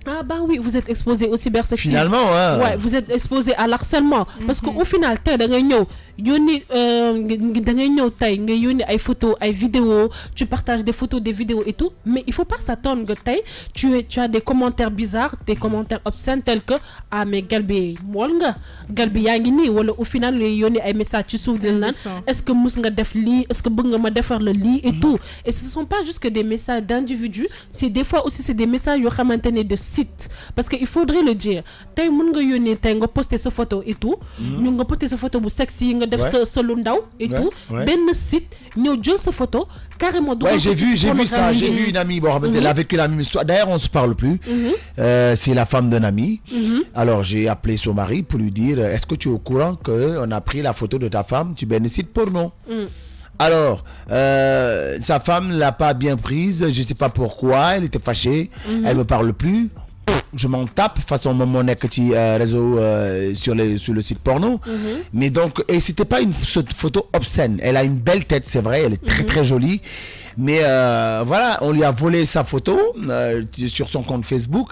S3: ah bah oui, vous êtes exposé au cybersexisme.
S1: Finalement,
S3: ouais, vous êtes exposé à l'harcèlement. Parce qu'au final, tey da ngay ñëw yónni da ngay ñëw tey nga yónni ay photos, ay vidéos, tu partages des photos, des vidéos et tout, mais il faut pas s'attendre que tey tu as des commentaires bizarres, des commentaires obscènes tels que ah mais galbi mool nga, galbi yaa ngi nii, wala au final ngay yónni ay messages ci suuf di naan est-ce que mus nga def lii, est-ce que bëgg nga ma defar la lii et tout. Et ce sont pas juste que des messages d'individus, c'est des fois aussi c'est des messages yoo xamante ne de site, parce que il faudrait le dire. Tey mën nga yónnee tey nga poster sa photo et tout, ñu nga poster sa photo bu sexy nga def sa lu ndaw et tout, benn site ñëw jël sa photo carrément.
S1: J'ai vu ça, j'ai vu une amie, bon, elle a vécu la même histoire. D'ailleurs, on se parle plus. C'est la femme d'un ami. Alors j'ai appelé son mari pour lui dire est-ce que tu es au courant que on a pris la photo de ta femme sur benn site porno? Alors, sa femme l'a pas bien prise, je sais pas pourquoi, elle était fâchée, elle me parle plus. Je m'en tape façon mon petit réseau sur le site porno. Mais donc, et c'était pas une photo obscène. Elle a une belle tête, c'est vrai, elle est très très jolie. mais voilà, on lui a volé sa photo sur son compte Facebook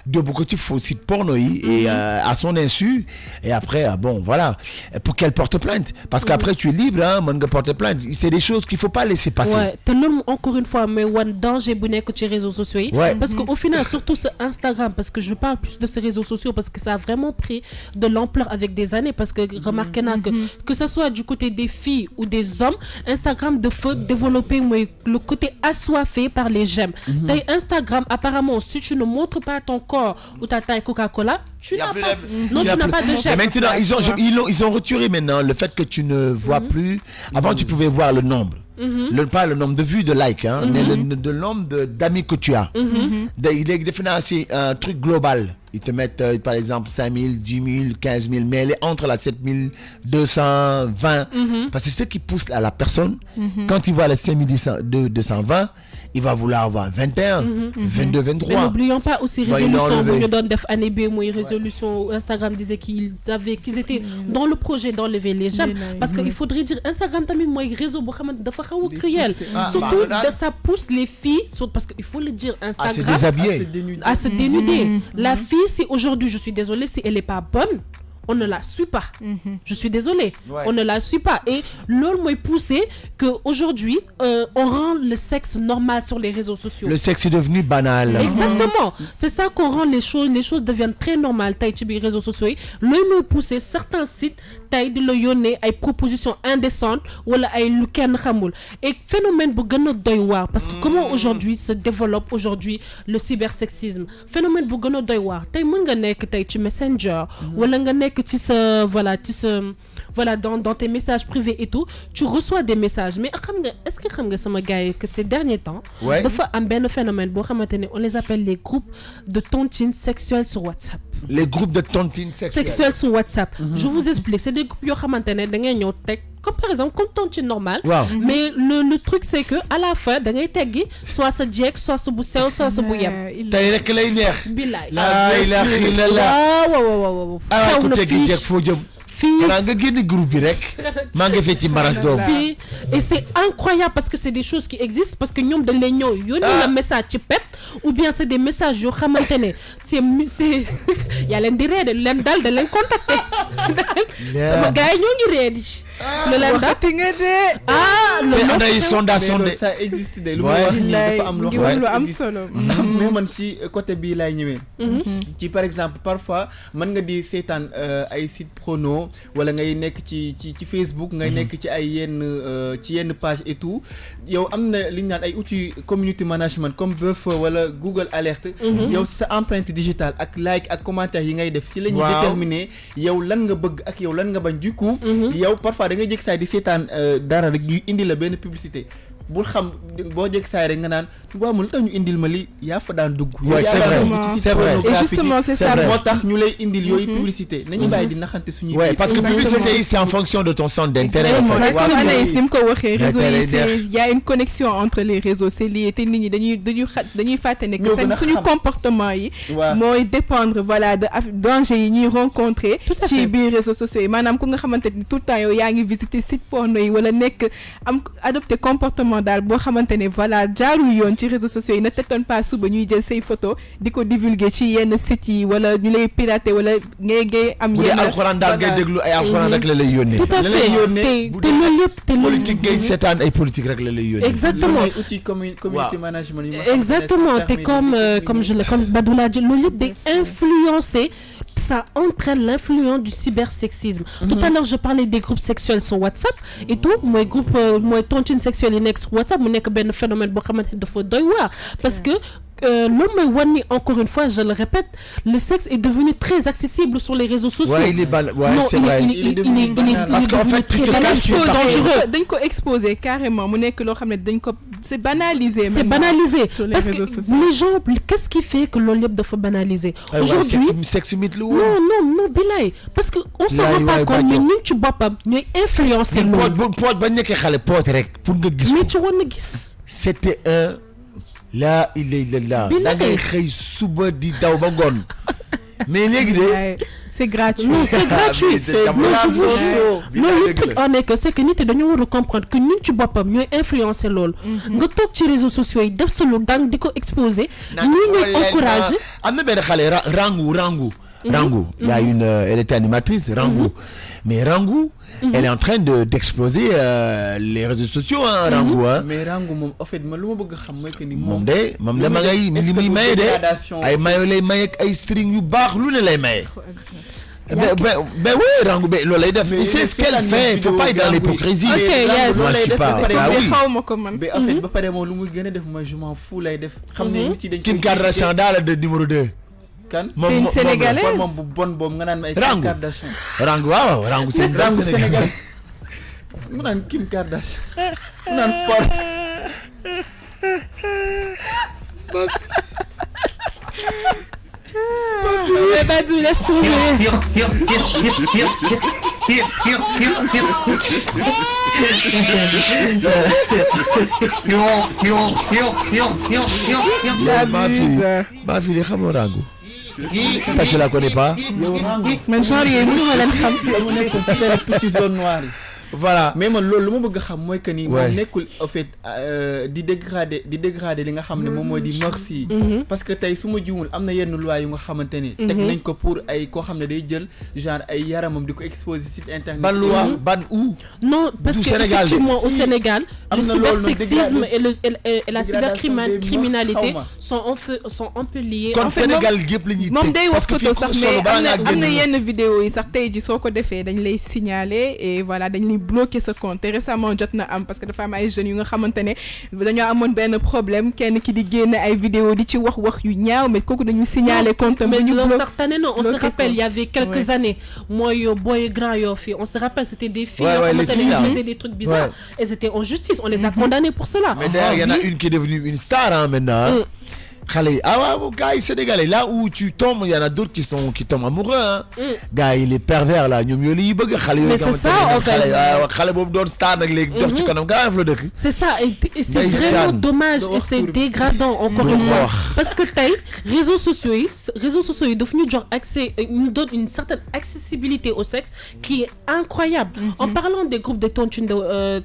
S1: de beaucoup de faux sites porno et à son insu, et après bon voilà, pour qu'elle porte plainte, parce qu'après tu es libre, mën nga porter plainte. C'est des choses qu'il faut pas laisser passer.
S3: Ouais, te loolu encore une fois mais wan danger bu nekk ci réseaux sociaux yi. Parce que au final surtout ce Instagram, parce que je parle plus de ces réseaux sociaux parce que ça a vraiment pris de l'ampleur avec des années, parce que remarquez naa que ce soit du côté des filles ou des hommes, Instagram dafa développer mooy le côté assoiffé par les j'aime. Tey Instagram apparemment si tu ne montres pas ton corps ou ta taille Coca-Cola, tu n'as pas de j'aime.
S1: Maintenant ils ont retiré maintenant le fait que tu ne vois plus. Avant tu pouvais voir le nombre. Pas le nombre de vues, de likes, le nombre d'amis que tu as. Il est défini un truc global. Ils te mettent par exemple 5 000, 10 000, 15 000, mais elle est entre la 7 220. Parce que c'est ce qui pousse à la personne, quand il voit les 5 220, il va vouloir avoir 21, 22, 23.
S3: Mais n'oublions pas aussi résolution bu ñu doon def année bi mooy résolution. Instagram disait qu'ils étaient dans le projet d'enlever les j'aime, parce que il faudrait dire Instagram tamit mooy réseau boo xamante dafa xaw a cruel, surtout de ça pousse les filles parce que il faut le dire, Instagram à se dénuder. La fille, si aujourd'hui je suis désolée, si elle est pas bonne, on ne la suit pas. Je suis désolée, on ne la suit pas. Et l'homme m'a poussé qu'aujourd'hui, on rend le sexe normal sur les réseaux sociaux. Le
S1: sexe est devenu banal.
S3: Exactement. C'est ça qu'on rend les choses deviennent très normales. Taille sur les réseaux sociaux. L'homme m'a poussé certains sites, taille de l'oyonné, ay propositions indécentes, ou ay lu kenn xamul. Et phénomène bu gëna doy waar, parce que comment aujourd'hui se développe aujourd'hui le cybersexisme. Phénomène bu gëna doy waar. Tay mën nga nekk tay ci Messenger, wala nga nekk dans tes messages privés et tout, tu reçois des messages. Mais est-ce que xam nga sama gars que ces derniers temps, dafa am ben phénomène bo xamantene on les appelle les groupes de tontines sexuelles sur WhatsApp.
S1: Les groupes de tontines
S3: sexuelles sur WhatsApp. Je vous explique, c'est des groupes yo xamantene da ngay ñëw tek comme par exemple comme tontine normale. Mais le truc c'est que à la fin da ngay teggi soit sa jeeg, soit sa bu sew, soit sa bu yem.
S1: Tay rek lay neex.
S3: Billaay.
S1: La ilaha illallah.
S3: Waaw.
S1: Ah ku teggi jeeg fo jëm. Nga génn groupe bi rek maa ngi fee ci mbaras doom.
S3: Et c'est incroyable parce que c'est des choses qui existent, parce que ñoom dañ lay ñëw yónni la message ci pet, ou bien c'est des messages yoo xamante ne c'est yaa leen di ree de leen dal da leen contacter sama gars yi ñoo ngi ree di le leen dal
S4: le ça existe de lu ma wax ni dafa am lu am solo. Mais man ci côté bii laay ñëwee. Ci par exemple parfois mën nga di seetaan ay site prono, wala ngay nekk ci Facebook, ngay nekk ci ay yenn page et tout, yow am na li ñu naan ay outils community management comme Buffer wala Google Alert. Yow sa empreinte digitale ak like ak commentaire yi ngay def ci la ñuy déterminer yow lan nga bëgg ak yow lan nga bañ. Du coup yow parfois da ngay jëkk saa di seetaan dara rek ñu indi la benn publicité, bul xam boo jëkk saa rek nga naan waaw mu lu tax ñu indil ma li yaa fa daan dugg.
S1: C'est vrai.
S2: Et justement c'est ça
S4: moo tax ñu lay indil yooyu publicité. Nañu bàyyi di naxante suñuy.
S1: Parce que publicité yi c'est en fonction de ton centre d'intérêt.
S2: Comme Anaïs ni mu ko waxee, réseau yi il y a une connexion entre les réseaux, c'est lié te nit ñi dañuy fàtte ne que suñu comportement yi mooy dépendre de danger yi ñuy rencontrer ci biir réseaux sociaux yi. Maanaam ku nga xamante ni tout le temps yow yaa ngi visiter site porno yi wala nekk am adopté comportement daal boo xamante ne jaarul yoon ci réseaux sociaux yi, ne t'étonne pas suba ñuy jël say photo di ko divulguer ci yenn sites yi, wala ñu lay pirater, wala ngay am yenn
S1: alxuraan daal ngay déglu ay alxuraan rek la lay yónnee.
S3: Tout à fait. te loolu yëpp
S1: politique ngay seetaan ay politique rek la lay yónnee.
S3: Exactement.
S4: outil community management.
S3: Exactement. te comme Badou l'a dit, loolu yëpp day influencer. Ça entraîne l'influence du cybersexisme. Tout à l'heure, je parlais des groupes sexuels sur WhatsApp et tout. Moi, groupe, tontine sexuelle sur WhatsApp, mon un phénomène de faux doigt. Parce que l'homme encore une fois, je le répète, le sexe est devenu très accessible sur les réseaux sociaux.
S1: Il est c'est vrai.
S3: Il est devenu
S1: parce qu'en fait, tu te caches
S2: dangereux. Dañ ko exposer carrément, mu nekk loo xam ne dañ ko c'est banalisé.
S3: C'est banalisé
S2: sur les
S3: parce
S2: réseaux
S3: que
S2: sociaux.
S3: les gens, qu'est-ce qui fait que loolu yëpp dafa banaliser aujourd'hui?
S1: Sexe mythe la
S3: non bilaay, parce que on se rend pas compte ñun ci boppam ñooy influencer loolu.
S1: Poot ba nekkee xale poot rek pour nga gis.
S3: Mais ci woon na gis.
S1: C'était là il est là da ngay xëy suba di daw ba ngoon mais léegi de
S2: c'est gratuit.
S3: Non, c'est gratuit. Non, je vous jure. Non, le truc en est que c'est que nit yi dañoo war a comprendre que ñun ci boppam ñooy influencer loolu. nga toog ci réseaux sociaux yi def solo dang di ko exposer. ñii ñooy encourager.
S1: am na benn xale Rangou. Il y a elle était animatrice, Rangou. Mais Rangou, elle est en train d'exploser les réseaux sociaux, hein, Rangou. Hein.
S4: Mais Rangou, en fait, je veux savoir que
S1: moom de ma ngay li muy maye de ay mayo lay maye ak ay string yu baax lu ne lay maye. Ben oui, Rangou, loolu lay def. C'est ce qu'elle fait, il faut pas être dans l'hypocrisie.
S3: Ok, yes.
S1: Moi je suis pas.
S2: xawma ko man.
S4: Mais en fait ba pare moom lu muy gën a def mooy je m'en fous lay def. xam ne nit yi dañ
S1: Kim Kardashian daal de numéro 2.
S4: kan
S2: c'est une sénégalaise
S4: moom bu bon boobu nga naan ma ay Kim Kardashian.
S1: Rangou waaw Rangou c'est une
S4: Rangou sénégalais mu naan Kim Kardashian mu naan for
S3: Mais Badou, laisse tomber.
S1: Ma fille xamoo Rangou. Parce que je la connais pas.
S2: man genre yooyu mënuma leen xam.
S4: mu nekk ci petite zone noire yi.
S1: Voilà.
S4: Mais man loolu lu ma bëgg a xam mooy que ni moom nekkul en fait di dégrader li nga xam ne moom mooy di merci. Parce que tey su ma jiwul am na yenn loi yu nga xamante ne teg nañ ko pour ay koo xam ne day jël genre ay yaramam di ko exposer site internet.
S1: Ban loi ban où?
S3: Non, parce que effectivement au Sénégal, le cybersexisme et la cybercriminalité sont un peu liés.
S1: Kon Sénégal gépp la ñuy
S2: moom day wax
S1: parce que
S2: photo sax
S1: fii
S2: mais am na yenn vidéo yi sax tey ji soo ko defee dañ lay signaler et voilà dañ lay bloquer ce compte te récemment jot na am parce que dafa am ay jeunes yu nga xamante ne dañoo amoon benn problème kenn ki di génne ay vidéo di ci wax yu ñaaw mais kooku dañuy signaler compte am.
S3: Mais certaines années, non, on se rappelle, il y avait quelques années, moi, Boy Grand Yofi, on se rappelle, c'était des filles qui faisaient des trucs bizarres. Elles étaient en justice, on les a condamnées pour cela.
S1: Mais d'ailleurs, il y en a une qui est devenue une star hein, maintenant. Ah ouais, gars sénégalais, là où tu tombes, il y en a d'autres qui tombent amoureux. Hein. Gars, les pervers là,
S3: mais c'est ça en fait. C'est ça, et c'est vraiment dommage et c'est dégradant encore une fois. Parce que réseaux sociaux, nous donnent une certaine accessibilité au sexe qui est incroyable. En parlant des groupes de tontine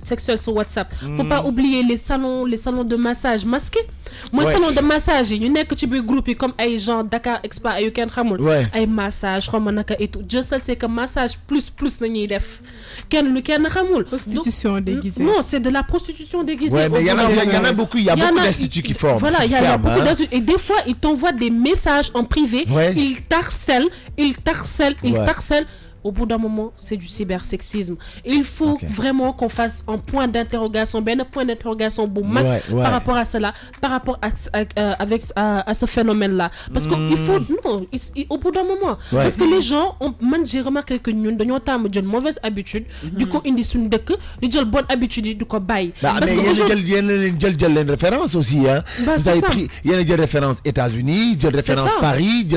S3: sexuels sur WhatsApp, faut pas oublier les salons de massage masqués. Moi, salon de massage, ñu nekk ci biir groupe yi comme ay genre Dakar Expo ay yu kenn xamul ay massage xawma naka et tout Dieu seul sait que massage plus nañuy def kenn xamul
S2: prostitution déguisée.
S3: Non, c'est de la prostitution déguisée.
S1: Ouais, mais il y en a beaucoup, il y a beaucoup d'instituts qui forment.
S3: Voilà, il y a beaucoup d'instituts et des fois ils t'envoient des messages en privé, ils t'harcèlent. Au bout d'un moment, c'est du cybersexisme. Il faut vraiment qu'on fasse un point d'interrogation, par rapport à cela, par rapport à ce phénomène-là. Parce qu'il faut, non, au bout d'un moment. Parce que les gens, j'ai remarqué que nous avons une mauvaise habitude, du coup, ils disent une bonne habitude, du coup, bye.
S1: Mais il y a une référence aussi, hein. Vous avez pris, il y a une référence États-Unis, une référence Paris,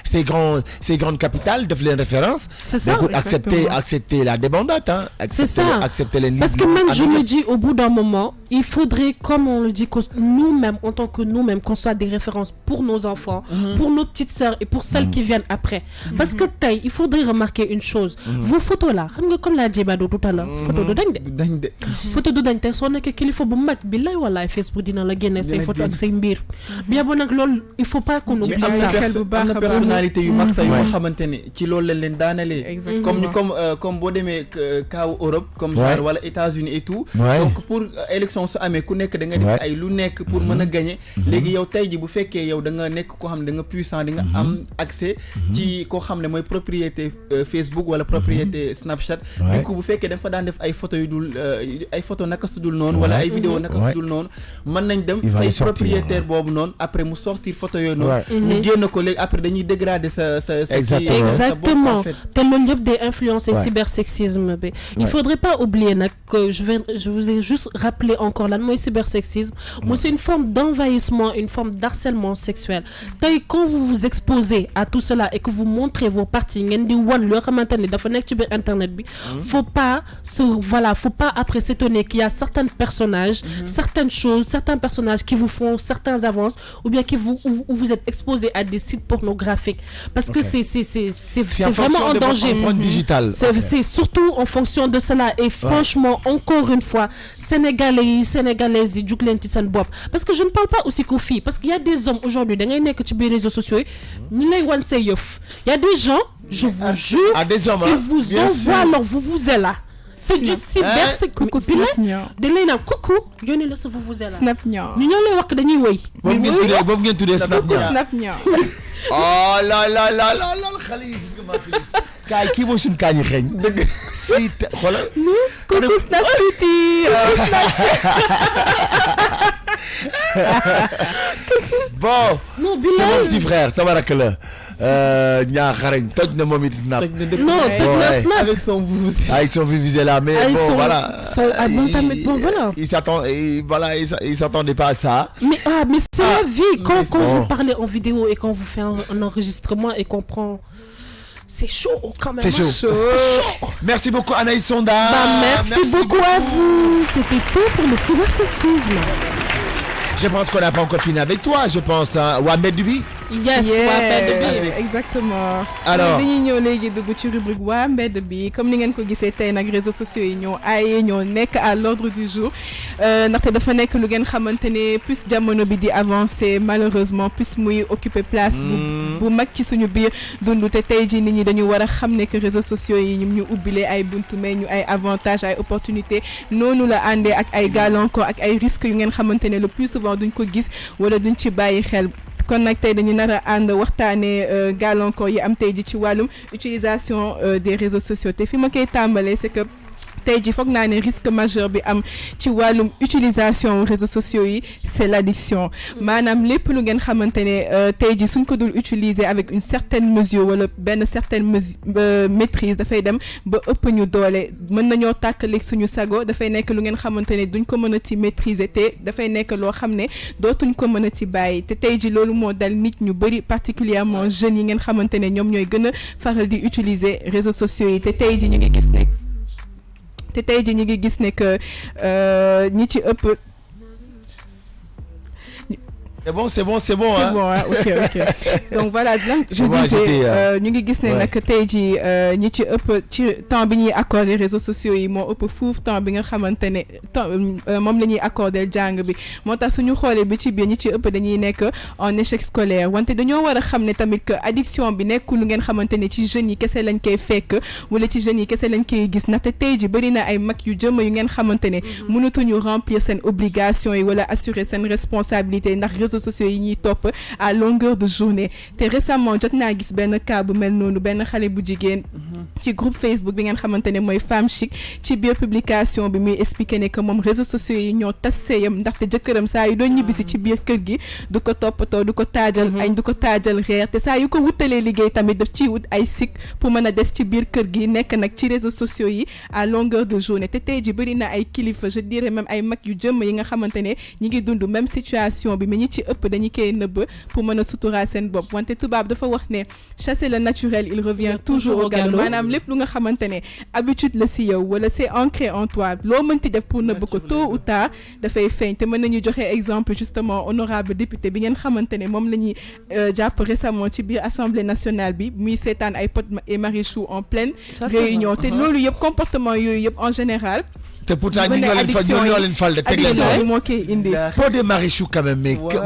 S1: ces grandes capitales, de référence. Donc, accepter la débandade, hein. Accepter les
S3: parce que même je me dis au bout d'un moment, il faudrait, comme on le dit, que nous-mêmes, en tant que nous-mêmes, qu'on soit des références pour nos enfants, pour nos petites sœurs et pour celles qui viennent après. Parce que il faudrait remarquer une chose. Vos photos là, comme l'a dit Bado tout à l'heure, photo de dingue. Photo de dingue, t'es sonné qu'il faut que vous bilay wala Facebook dina la guéné ces photos avec ces mbir. Bien bon nak lol, il faut pas qu'on oublie ça.
S4: Am personnalité yu mag sa yo xamantene ci lol lañ leen danalé. Comme boo demee kaw Europe comme genre wala États-Unis et tout donc pour élection su amee ku nekk da nga def ay lu nekk pour mën a gagner léegi yow tey ji bu fekkee yow da nga nekk koo xam ne da nga puissant di nga am accès ci koo xam ne mooy propriété Facebook wala propriété Snapchat du coup bu fekkee da nga fa daan def ay photo yu dul ay photo naka su dul noonu wala ay vidéo naka su dul noonu mën nañ dem fay propriétaire boobu noonu après mu sortir photo yooyu noonu ñu génn ko léegi après dañuy dégrader sa
S3: exactement te loolu des influences et cybersexisme. Il faudrait pas oublier que je vous ai juste rappelé encore là, moi cybersexisme, moi c'est une forme d'envahissement, une forme d'harcèlement sexuel. Quand vous vous exposez à tout cela et que vous montrez vos parties, faut pas après s'étonner qu'il y a certains personnages, certaines choses, certains personnages qui vous font certaines avances ou bien où vous êtes exposé à des sites pornographiques parce que c'est vraiment en danger. C'est surtout en fonction de cela et franchement encore une fois Sénégalaises parce que je ne parle pas aussi qu'aux filles parce qu'il y a des hommes aujourd'hui dans les réseaux sociaux il y a des gens je vous jure ils vous envoient leur vous êtes là. C'est du cyber,
S2: coucou Snapnia.
S3: Coucou, yónnee la sa vuvuzela.
S2: Snapnia.
S3: Ñu ñoo lay wax dañuy woy.
S1: Boobu ngeen tuddee Snapnia.
S2: Snapnia.
S1: Oh la xale yi gis nga maa fi. Kaay kii mooy suñu kaay ñu xeeñ. Dëgg si xoolal.
S2: Coucou Snap City.
S1: Bon.
S3: Non,
S1: c'est mon petit frère, sama rakk la. Ñaa xarañ toj na moom it Snap.
S3: Non, toj na Snap
S4: avec son vuvuzela.
S1: Ils sont vuvuzela mais bon voilà.
S3: Il
S1: s'attendait pas à ça.
S3: Mais c'est la vie quand vous parlez en vidéo et quand vous faites un enregistrement et qu'on prend c'est chaud quand même.
S1: C'est chaud. Merci beaucoup Anaïs Sonda.
S3: Merci beaucoup à vous. C'était tout pour le cybersexisme.
S1: Je pense qu'on n'a pas encore fini avec toi, je pense. Wamed Dubi.
S2: Yes, exactement.
S1: Alors
S2: dañuy ñëw léegi dugg ci rubrique waa mbedd bi comme ni ngeen ko gisee tey nag réseaux sociaux yi ñoo nekk à l'ordre du jour ndaxte dafa nekk lu ngeen xamante ne plus jamono bi di avancer malheureusement plus muy occuper place bu mag ci suñu biir dund te tey ji nit ñi dañu war a xam ne que réseaux sociaux yi ñu ubbilee ay buntu mais ñu ay avantages ay opportunités noonu la àndee ak ay gàllankoor ak ay risques yu ngeen xamante ne le plus souvent duñ ko gis wala duñ ci bàyyi xel. kon nag tey dañu nar a ànd waxtaanee gàllankoor yi am tey ji ci wàllum utilisation des réseaux sociaux te fi ma koy tàmbalee c'est que tey ji foog naa ne risque majeur bi am ci wàllum utilisation réseaux sociaux yi c'est l'addiction maanaam lépp lu ngeen xamante ne tey ji suñ ko dul utiliser avec une certaine mesure wala benn certaine maîtrise dafay dem ba ëpp ñu doole mën nañoo tàkkaleeg suñu sago dafay nekk lu ngeen xamante ne duñ ko mën a ci maîtriser te dafay nekk loo xam ne dootuñ ko mën a ci bàyyi te tey ji loolu moo dal nit ñu bari particulièrement jeunes yi ngeen xamante ne ñoom ñooy gën a faral di utiliser réseaux sociaux yi te tey ji ñu ngi gis ne que ñi ci ëpp.
S1: C'est bon
S2: hein. OK. Donc voilà, je disais ñu ngi gis ne nag tey ji ñi ci ëpp ci temps bi ñuy accorder réseaux sociaux yi moo ëpp fuuf temps bi nga xamante ne moom la ñuy accorder jàng bi moo tax suñu xoolee bi ci biir ñi ci ëpp dañuy nekk en échec scolaire wante dañoo war a xam ne tamit que addiction bi nekkul lu ngeen xamante ne ci jeunes yi kese lañ koy fekk wala ci jeunes yi kese lañ koy gis ndaxte tey ji bari na ay mag yu jëm yu ngeen xamante ne mënatuñu remplir seen obligation yi wala assurer seen responsabilité ndax réseaux sociaux yi ñuy topp à longueur de journée te récemment jot naa gis benn cas bu mel noonu benn xale bu jigéen ci groupe Facebook bi ngeen xamante ne mooy Femme Chic ci biir publication bi muy expliquer ne que moom réseaux sociaux yi ñoo tas seeyam ndaxte jëkkëram saa yu doon ñibbisi ci biir kër gi du ko toppatoo du ko taajal añ du ko taajal reer te saa yu ko wutalee liggéey tamit daf ciy wut ay sik pour mën a des ci biir kër gi nekk nag ci réseaux sociaux yi à longueur de journée te tey ji bëri na ay kilifa je dirais même ay mag yu jëm yi nga xamante ne ñi ngi dund même situation bi mais ñi ci ëpp dañu koy nëbb pour mën a suturaal seen bopp wante tubaab dafa wax ne chasser le naturel il revient toujours au galop maanaam lépp lu nga xamante ne habitude la si yow wala c'est ancré en toi loo mënti def pour nëbb ko tôt ou tard dafay feeñ te mën nañu joxe exemple justement honorable député bi ngeen xamante ne moom la ñuy jàpp récemment ci biir assemblée nationale bi muy seetaan ay Pod et Marichou en pleine réunion te loolu yëpp comportement yooyu yëpp en général
S1: te pourtant ñu ñoo leen fal de teg leen
S2: moo koy indi
S1: Pod et Marichou quand même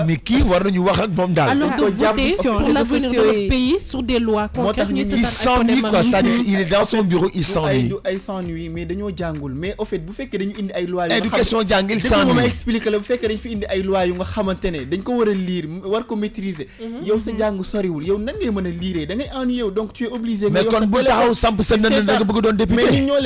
S1: mais kii war nañu wax ak moom daal
S3: alors de voter pour l'avenir de notre pays sur des lois concrètes
S1: il s'ennuie quoi c'est-à-dire il est dans son bureau il s'ennuie
S4: ay s'ennuie mais dañoo jàngul mais au fait bu fekkee dañu indi ay lois
S1: éducation jàng il s'ennuie
S4: ma expliquer la bu fekkee dañu fi indi ay lois yu nga xamante ne dañ ko war a lire war ko maîtriser yow sa jàng soriwul yow nan ngay mën a lire da ngay ennuyer yow donc tu es obligé
S1: mais kon bu taxaw samp sa nënd nga bëgg doon député
S4: mais ñun ñoo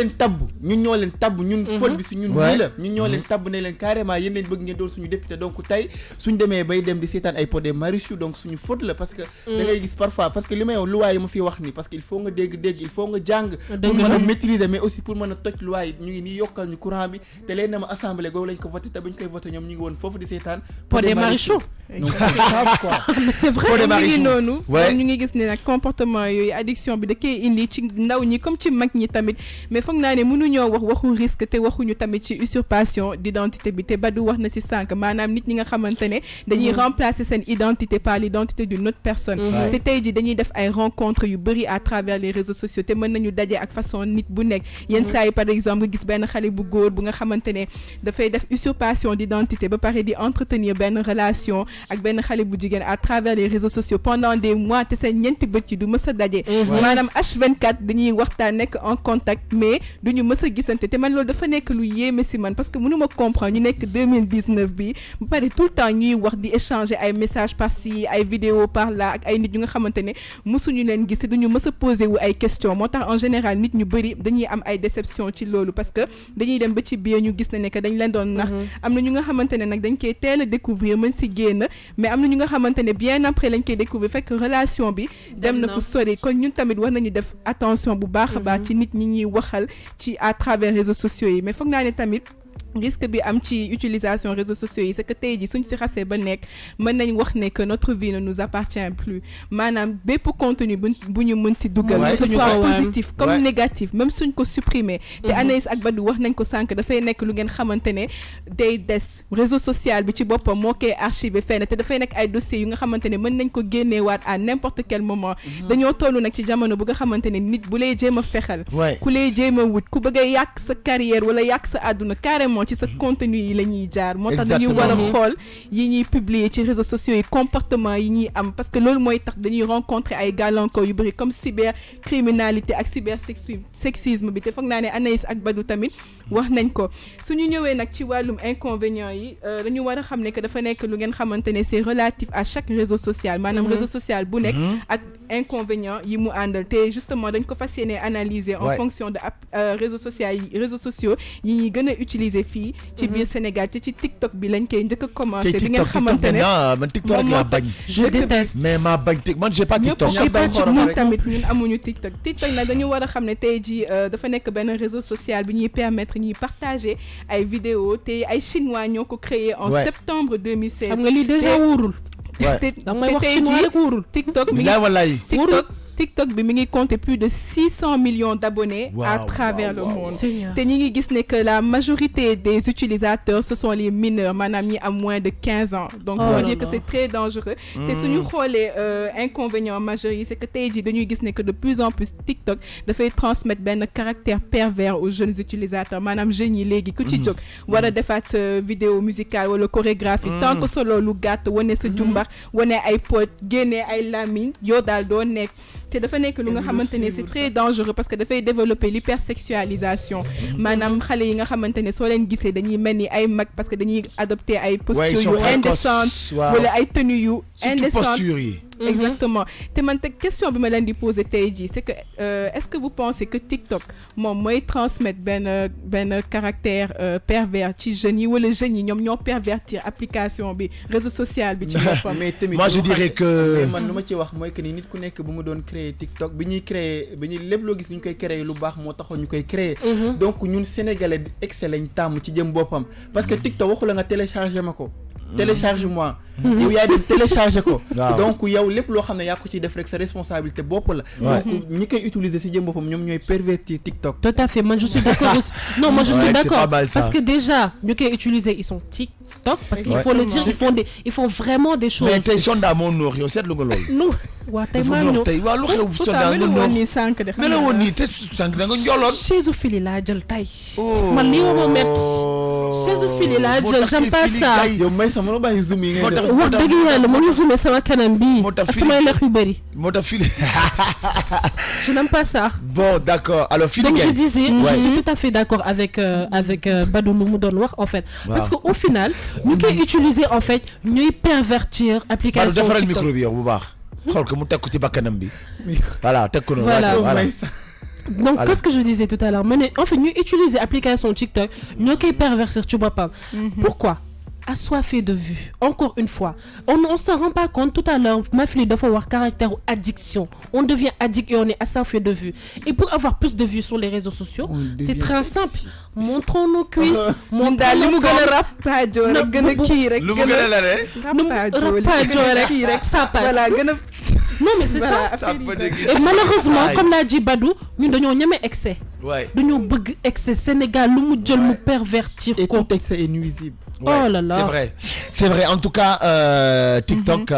S4: leen tabb ñun faute bi si ñun ñii la ñun ñoo leen tabb ne leen carrément yéen leen bëgg ngeen doon suñu député donc tey suñ demee bay dem di seetaan ay Pod et Marichou donc suñu faute la parce que da ngay gis parfois parce que li may loi yi ma fi wax ni parce que il faut nga dégg il faut nga jàng pour mën a maîtriser mais aussi pour mën a toj loi yi ñu ngi nii yokkal ñu courant bi te leen na ma assemblée googu lañ ko voté te bañ koy voté ñoom ñu ngi woon foofu di seetaan
S3: Pod et Marichou
S4: donc c'est grave quoi
S3: mais c'est vrai
S2: ñu ngi noonu ñu ngi gis ne nag comportement yooyu addiction bi da koy indi ci ndaw ñi comme ci mag ñi tamit mais foog naa ne mënuñoo wax waxu risque te waxuñu tamit ci usurpation d'identité bi te Badou wax na ci sànq maanaam nit ñi nga xamante ne dañuy remplacer seen identité par l'identité d'une autre personne te tey ji dañuy def ay rencontres yu bëri à travers les réseaux sociaux te mën nañu daje ak façon nit bu nekk yenn saa yi par exemple gis benn xale bu góor bu nga xamante ne dafay def usurpation d'identité ba pare di entretenir benn relation ak benn xale bu jigéen à travers les réseaux sociaux pendant des mois te seen ñeenti bët yi du mës a daje maanaam H24 dañuy waxtaan nekk en contact mais duñu mës a gisante te man loolu dafa nekk lu yéeme si man parce que mënuma comprendre ñu nekk 2019 bi ba pare tout le temps ñuy wax di échanger ay messages par-ci ay vidéos par là ak ay nit ñu nga xamante ne mësuñu leen gis te duñu mës a poser wu ay questions moo tax en général nit ñu bëri dañuy am ay déception ci loolu parce que dañuy dem ba ci biir ñu gis ne que dañ leen doon nax am na ñu nga xamante ne nag dañ koy teel a découvrir mën si génn mais am na ñu nga xamante ne bien après lañ koy découvrir fekk relation bi dem na fu sori kon ñun tamit war nañu def attention bu baax a baax ci nit ñi ñuy waxal ci à travers réseaux sociaux yi mais foog naa ne tamit risque bi am ci utilisation réseaux sociaux yi c'est que tey ji suñ si xasee ba nekk mën nañ wax ne que notre vie ne nous appartient plus maanaam bépp contenu bu ñu mënti dugal que ce soit positif comme négatif même suñ ko supprimer te Anaïs ak Badou wax nañ ko sànq dafay nekk lu ngeen xamante ne day des réseau social bi ci boppam moo koy archivé fenn te dafay nekk ay dossiers yu nga xamante ne mën nañ ko génneewaat à n'importe quel moment dañoo toll nag ci jamono bu nga xamante ne nit bu lay jéem a fexal ku lay jéem a wut ku bëgg a yàq sa carrière wala yàq sa àdduna carrément ci sa contenu yi la ñuy jaar moo tax dañuy war a xool yi ñuy publier ci réseaux sociaux yi comportement yi ñuy am parce que loolu mooy tax dañuy rencontrer ay gàllankoor yu bëri comme cybercriminalité ak cybersexisme bi te foog naa ne Anaïs ak Badou tamit wax nañ ko suñu ñëwee nag ci wàllum inconvénients yi dañu war a xam ne que dafa nekk lu ngeen xamante ne c'est relatif à chaque réseau social maanaam réseau social bu nekk ak inconvénients yi mu àndal te justement dañ ko fas yéene analyser en fonction de réseaux sociaux yi ñuy gën a utiliser fii ci biir Sénégal ci TikTok bi lañ koy njëkk a commencé bi ngeen xamante ne
S1: man TikTok rek laa bañ
S3: je déteste
S1: mais maa bañ man j'ai pas TikTok
S2: ñun tamit ñun amuñu TikTok nag dañu war a xam ne tey jii dafa nekk benn réseau social bi ñuy permettre ñuy partager ay vidéos te ay chinois ñoo ko créé en septembre 2016
S3: xam nga lii déjà wóorul
S2: te tey jii TikTok bi mi ngi compter plus de 600 millions d'abonnés à travers le monde te ñi ngi gis ne que la majorité des utilisateurs ce sont les mineurs maanaam ñi am moins de 15 ans donc on va dire que c'est très dangereux te suñu xoolee inconvénients majeurs yi c'est que tey jii dañuy gis ne que de plus en plus TikTok dafay transmettre benn caractère pervers aux jeunes utilisateurs maanaam jeunes yi léegi ku ci jóg war a defaat sa vidéo musicale wala chorégraphie tant que solo lu gàtt wane sa jumbax wane ay pot génnee ay lamine yow daal doo nekk te dafa nekk lu nga xamante ne c'est très dangereux parce que dafay développer l'hypersexualisation maanaam xale yi nga xamante ne soo leen gisee dañuy mel ni ay mag parce que dañuy adopter ay postures yu indécentes wala ay tenues yu indécentes exactement te man te question bi ma leen di poser tey jii c'est que est-ce que vous pensez que TikTok moom mooy transmettre benn caractère pervers ci jeunes yi wala jeunes yi ñoom ñoo pervertir application bi réseau social bi ci boppam
S1: moi je dirais que
S4: man lu ma ci wax mooy que ni nit ku nekk bu mu doon créer TikTok bi ñuy lépp loo gis ñu koy créer lu baax moo taxoon ñu koy créer donc ñun sénégalais excellent lañ tàmm ci jëm boppam parce que TikTok waxu la nga télécharger ma ko télécharge-moi yow yaa dem télécharger ko donc yow lépp loo xam ne yaa ko ciy def rek sa responsabilité bopp la donc ñi koy utiliser ci jëm boppam ñoom ñooy pervertir TikTok
S3: tout à fait man je suis d'accord aussi non moi je suis d'accord parce que déjà ñu koy utiliser ils sont TikTok parce qu'il faut le dire ils font vraiment des choses
S1: mais tey sonda moo noox yow seetlu nga loolu
S3: non waa tey maa ñëw
S1: tey waa lu xew sonda nga noox mela woon nii te sànq da nga njoloon
S3: chésophilie laa jël tey man lii ma met chésophilie laa jël j'aime pas ça
S4: yow may sama la bàyyi zoom yi ngay def
S3: wax dëgg yàlla ma ñu zoomé sama kanam bii ak samay lex yu bëri
S1: moo tax fili
S3: je n'aime pas ça
S1: bon d'accord alors fili
S3: donc je disais je suis tout à fait d'accord avec Badou lu mu doon wax en fait parce que au final ñu koy utiliser en fait ñuy pervertir application TikTok
S1: defaral micro bi yow bu baax xool ko mu teg ko ci bakkanam bi voilà teg ko noonu
S3: voilà Donc, qu'est-ce que je disais tout à l'heure? En fait, nous utilisons l'application TikTok, nous qui pervertir, tu vois pas. Pourquoi? Assoiffé de vues. Encore une fois, on ne se rend pas compte. Tout à l'heure, ma fille doit avoir caractère ou addiction. On devient addict et on est assoiffé de vues. Et pour avoir plus de vues sur les réseaux sociaux, c'est très simple. Montrons nos cuisses, montrons nos ça passe. Non, mais c'est ça. Et malheureusement, comme l'a dit Badou, nous n'avons jamais excès. Nous avons excès. Sénégal, nous devons pervertir.
S4: Et tout excès est nuisible.
S1: Ouais, oh là là. C'est vrai. En tout cas, TikTok,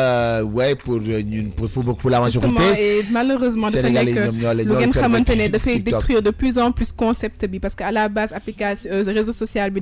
S1: pour la majorité.
S2: Et malheureusement, de fait détruire de plus en plus concept parce qu'à la base, application, réseau social,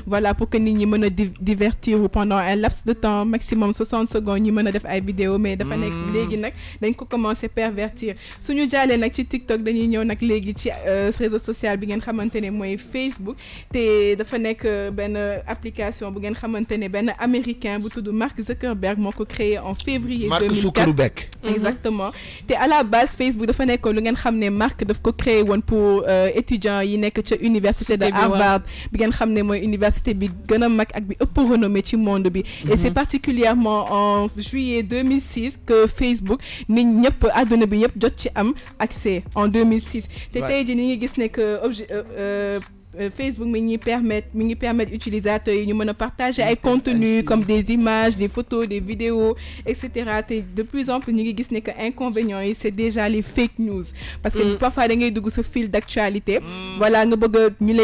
S2: voilà, pour que nous puissions divertir pendant un laps de temps, maximum 60 secondes, nous puissions faire des vidéos, mais dafa nek légui nak dañ ko commencer pervertir. Suñu jalé nak ci TikTok dañuy ñëw nak légui ci réseau social bi ngeen xamantene moy Facebook té dafa nek ben application bu ngeen xamantene ben américain bu tuddu Mark Zuckerberg moko créé en février 2004. Exactement. Té à la base Facebook dafa nek lu ngeen xamné Mark daf ko créé won pour étudiants yi nek ci université de Harvard bi ngeen xamné moy université bi gëna mag ak bi ëpp renommée ci monde bi. Et c'est particulièrement en juillet 2006 que Facebook nit ñëpp àdduna bi yëpp jot ci am accès en 2006 te tey jii ni ngi gis ne que Facebook mi ngi permettre utilisateurs yi ñu mën a partager ay contenus comme des images, des photos, des vidéos, etc. te de plus en plus ñu ngi gis ne que inconvénients yi c'est déjà les fake news parce que parfois da ngay dugg sa fil d'actualité voilà nga bëgg ñu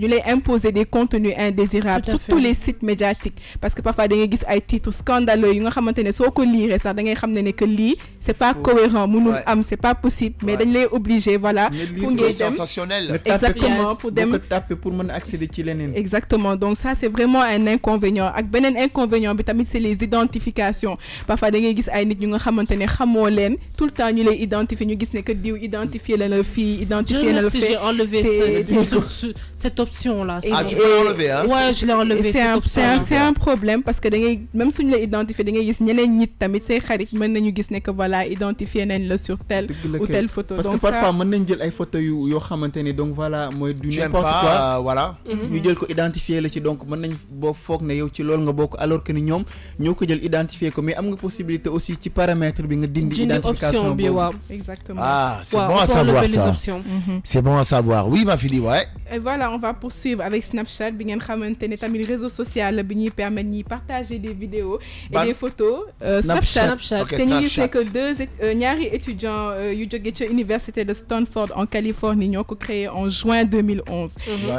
S2: lay imposer des contenus indésirables surtout les sites médiatiques parce que parfois da ngay gis ay titres scandaleux yu nga xamante ne soo ko lire sax da ngay xam ne que lii c'est pas cohérent mënul am c'est pas possible mais dañ lay obligé voilà pour ngay dem exactement pour dem
S4: taper pour mën accéder ci leneen.
S2: Exactement, donc ça c'est vraiment un inconvénient ak benen inconvénient bi tamit c'est les identifications parfois da ngay gis ay nit ñu nga xamantene xamoo leen tout le temps ñu lay identifier ñu gis ne que diw identifier la fille identifier la fait.
S3: J'ai enlevé cette option là.
S1: Ah tu peux l'enlever hein.
S3: Ouais, je l'ai enlevé
S2: c'est un problème parce que da ngay même suñu la identifier da ngay gis ñeneen nit tamit say xarit mën nañu gis ne que voilà identifier nañ la sur telle ou telle photo.
S4: Parce que parfois mën nañ jël ay photos yo xamantene donc voilà du n'importe quoi
S1: voilà
S4: ñu jël ko identifier la ci donc mën nañ bo foog ne yow ci lool nga bokk alors que ni ñoom ñoo ko jël identifier ko mais am nga possibilité aussi ci paramètre bi nga dindi identification bi
S2: exactement
S1: c'est bon à savoir ça c'est bon à savoir oui ma fille ouais.
S2: Et voilà on va poursuivre avec Snapchat bi ngeen xamantene tamit réseau social bi ñuy permettre ñi partager des vidéos et des photos Snapchat c'est ñu gis ne que ñaari étudiants yu jóge ci université de Stanford en Californie ñoo ko créé en juin 2011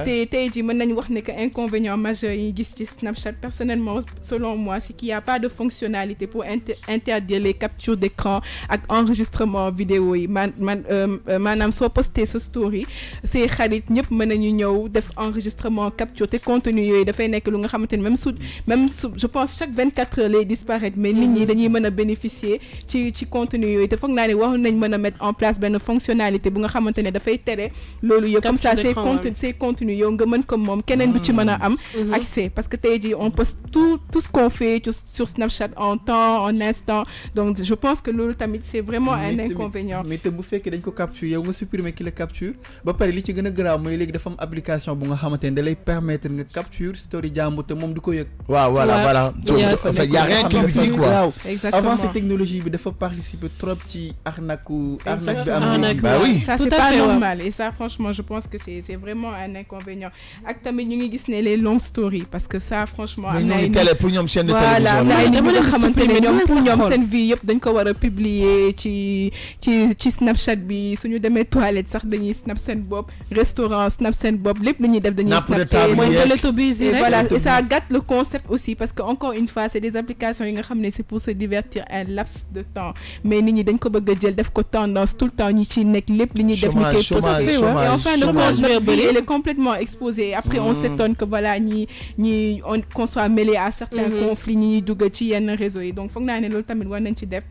S2: te tey ji mën nañ wax ne que inconvénient majeur yi gis ci Snapchat personnellement selon moi c'est qu'il y a pas de fonctionnalité pour interdire les captures d'écran ak enregistrement vidéo yi maanaam soo posté sa story c'est xarit ñëpp mën nañu ñëw def enregistrement capture te contenu yooyu dafay nekk lu nga xamante ne même su je pense chaque 24 heures lay disparaître mais nit ñi dañuy mën a bénéficier ci contenu yooyu te foog naa ne waroon nañ mën a mettre en place benn fonctionnalité bu nga xamante ne dafay tere loolu yëpp comme ça ces contenus yow nga mën ko moom keneen du ci mën a am accès parce que tey jii on poste tout ce qu'on fait sur Snapchat en temps en instant donc je pense que loolu tamit c'est vraiment un inconvénient
S4: mais te bu fekkee dañ ko capture yow nga supprimer ki la capture ba pare li ci gën a grave mooy léegi dafa am application bu nga xamante ne da lay permettre nga capture story jàmbur te moom du ko yëg
S1: waaw voilà il y a rien qui lui dit quoi
S2: exactement
S4: avant cette technologie bi dafa participer trop ci arnaque bi am
S1: bah oui
S2: ça c'est pas normal et ça franchement je pense que c'est vraiment un inconvénient ak tamit ñu ngi gis ne les longues stories parce que ça franchement
S1: am na ay télé pour ñoom chaîne de télévision
S2: voilà ay nit nga xamante ne ñoom pour ñoom seen vie yëpp dañ ko war a publier ci Snapchat bi suñu demee toilette sax dañuy snap seen bopp restaurant snap seen bopp lépp lu ñuy def dañuy snap
S3: mooy télétobis yi
S2: voilà et ça gâte le concept aussi parce que encore une fois c'est des applications yi nga xam ne c'est pour se divertir un laps de temps mais nit ñi dañ ko bëgg a jël def ko tendance tout le temps ñi ci nekk lépp li ñuy def ñu koy poster et en fin de compte notre vie elle est complètement exposée après on s'étonne que voilà qu'on soit mêlé à certains conflits ñi dugg ci yenn réseaux yi donc foog naa ne loolu tamit war nañ ci def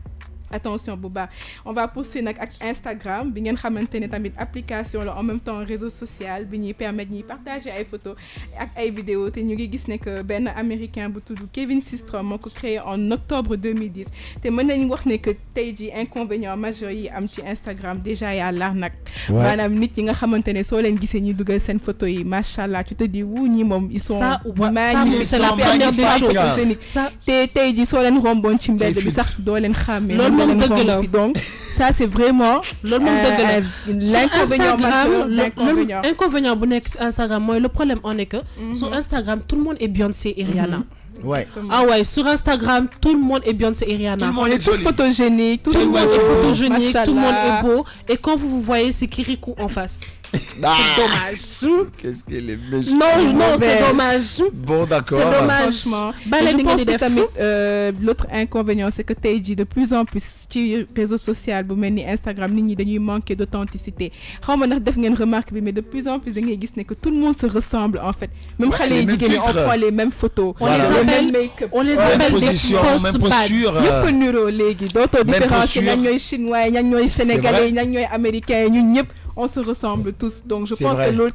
S2: attention bu baax. On va poursuivre nag ak Instagram bi ngeen xamante ne tamit application la en même temps réseau social bi ñuy permettre ñuy partager ay photos ak ay vidéos te ñu ngi gis ne que benn américain bu tudd Kevin Systrom moo ko créé en octobre 2010 te mën nañu wax ne que tey jii inconvénient majeur yi am ci Instagram déjà yaa l'arnaque. maanaam nit ñi nga xamante ne soo leen gisee ñu dugal seen photo yi macha allah tu te dis wu ñi moom ils sont magnifiques,
S3: c'est la première des choses.
S2: Ça te tey jii soo leen romboon ci mbedd bi sax doo leen xàmmee.
S3: loolu moom dëgg la
S2: donc ça c'est vraiment.
S3: loolu moom dëgg la
S2: l'inconvénient majeur, l'inconvénient.
S3: Inconvénient bu nekk Instagram mooy le problème on est que sur Instagram tout le monde est Beyoncé et Rihanna.
S1: Ouais.
S3: Ah ouais, sur Instagram, tout le monde est Beyoncé et Rihanna.
S1: Tout le monde
S2: On est tous photogéniques, tout le monde
S3: est photogénique, tout le monde est beau. Et quand vous voyez, c'est Kirikou en face. C'est dommage.
S1: Qu'est-ce qu'elle est méchante.
S3: Non, c'est dommage.
S1: Bon, d'accord.
S3: C'est dommage.
S2: Franchement. Je pense que tamit l'autre inconvénient, c'est que tey jii de plus en plus ci réseau social bu mel ni Instagram nit ñi dañuy manquer d'authenticité. Xaw ma ndax def ngeen remarque bi mais de plus en plus da ngay gis ne que tout le monde se ressemble en fait. Même xale yi jigéen ñi on prend les mêmes photos.
S3: On les appelle des post-bad.
S2: Ñëpp niroo léegi dootoo différencier ñan ñooy chinois ñan ñooy sénégalais ñan ñooy américains ñun ñëpp. On se ressemble tous. Donc, je pense que l'autre,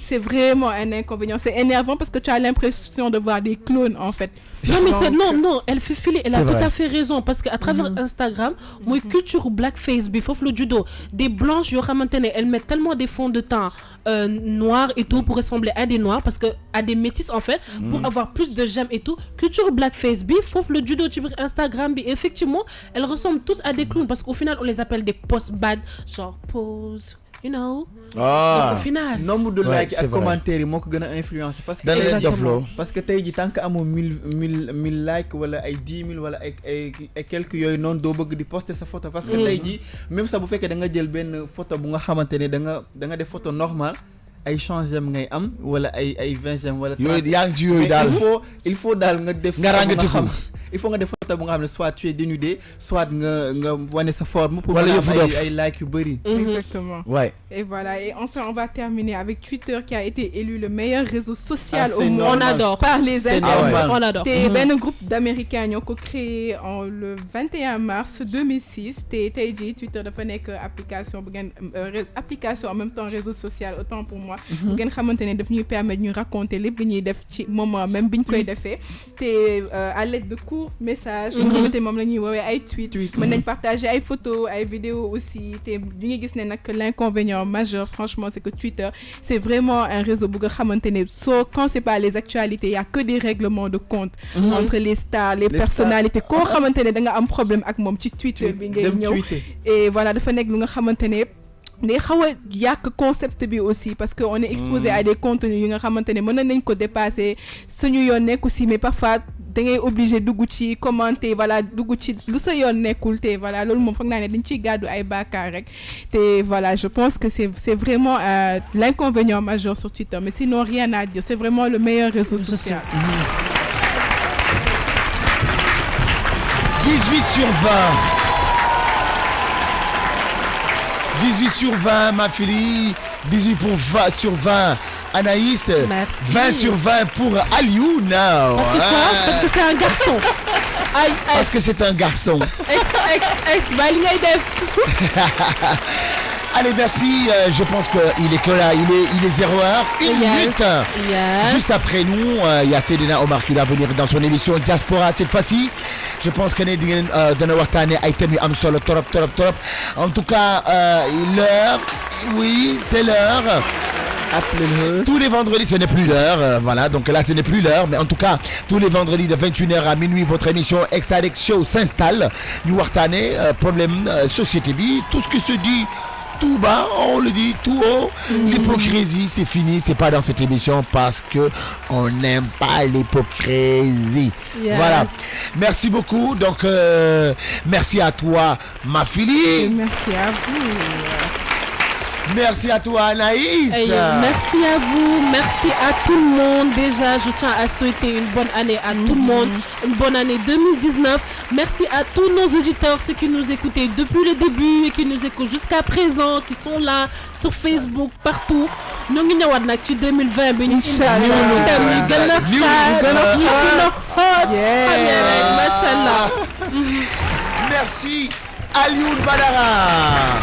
S2: c'est vraiment un inconvénient. C'est énervant parce que tu as l'impression de voir des clones, en fait.
S3: Non, mais c'est, non, elle fait filer, elle a tout à fait raison. Parce qu'à travers Instagram, moi, culture blackface, bifo le judo, des blanches, elles mettent tellement des fonds de teint noirs et tout pour ressembler à des noirs, parce que à des métis, en fait, pour avoir plus de j'aime et tout. Culture blackface, bifo le judo, tu Instagram, effectivement, elles ressemblent tous à des clowns, parce qu'au final, on les appelle des post-bad, genre pose. You know. Donc, au final.
S4: Nombre de likes et commentaires yi moo ko gën a influencer parce que tey ji tant que amoo 1000 likes wala ay 10 000 wala ay quelques yooyu noonu doo bëgg di poster sa photo parce que tey ji même ça bu fekkee da nga jël benn photo bu nga xamante ne da nga def photo normale ay changem ngay am wala ay 20e wala 30
S1: yooyu yaa ngi ci yooyu daal
S4: il faut daal nga def il faut nga def photo bu nga xam ne soit tu es dénudé soit nga wane sa forme pour
S1: wala
S4: ay like yu bëri.
S2: Exactement.
S1: Ouais.
S2: Et voilà, et enfin on va terminer avec Twitter qui a été élu le meilleur réseau social au monde.
S3: On adore.
S2: Par les internautes.
S3: On adore.
S2: C'est un groupe d'Américains qui ont créé le 21 mars 2006. Tey jii Twitter dafa nekk application en même temps réseau social autant pour moi. bu ngeen xamante ne daf ñuy permettre ñu raconter lépp li ñuy def ci moment même bi ñu koy defee te à l'aide de courts messages. nga xamante moom la ñuy woowee ay tweets. mën nañ partager ay photos ay vidéos aussi te ñu ngi gis ne nag l'inconvénient majeur franchement c'est que Twitter c'est vraiment un réseau bu nga xamante ne quand c'est pas les actualités y a que des règlements de compte entre les stars les personnalités koo xamante ne da nga am problème ak moom ci Twitter bi ngay ñëw et voilà dafa nekk lu nga xamante ne day xaw a yàq concept bi aussi parce que on est exposé à des contenus yu nga xamante ne mën nañ ko dépasser suñu yoon nekk aussi mais parfois da ngay obligé dugg ci commenter voilà dugg ci lu sa yoon nekkul te voilà loolu moom foog naa ne dañ ciy gàddu ay bàkkaar rek te voilà je pense que c'est vraiment l'inconvénient majeur sur Twitter mais sinon rien à dire c'est vraiment le meilleur réseau social.
S1: 18 sur 20. 18 sur 20, ma fille. 18 sur 20, Anaïs.
S3: Merci.
S1: 20 sur 20 pour Aliouna.
S3: Parce que quoi? Parce que c'est un garçon.
S1: Parce que c'est un garçon. Allez, merci. Je pense qu'il est que là. Il est 0h. Une minute. Juste après nous, il y a Sedina Omar qui va venir dans son émission Diaspora cette fois-ci. Je pense qu'on est dans waxtaane ay thèmes yu am solo trop. En tout cas, l'heure, oui, c'est l'heure. Appelez-le. Tous les vendredis, ce n'est plus l'heure. Voilà, donc là, ce n'est plus l'heure. Mais en tout cas, tous les vendredis de 21h à minuit, votre émission Ex-Addict Show s'installe. Ñu waxtaane problème société bi, tout ce qui se dit tout bas, on le dit tout haut. L'hypocrisie, c'est fini, c'est pas dans cette émission parce que on n'aime pas l'hypocrisie.
S3: Yes.
S1: Voilà. Merci beaucoup. Donc, merci à toi, ma fille.
S2: Merci à vous.
S1: Merci à toi, Anaïs.
S3: Merci à vous, merci à tout le monde. Déjà, je tiens à souhaiter une bonne année à tout le monde, une bonne année 2019. Merci à tous nos auditeurs, ceux qui nous écoutaient depuis le début et qui nous écoutent jusqu'à présent, qui sont là sur Facebook, partout. Nous ngi ñëwaat nag ci 2020 bi ñu
S2: Inch'Allah.
S1: Merci. Alioune Badara.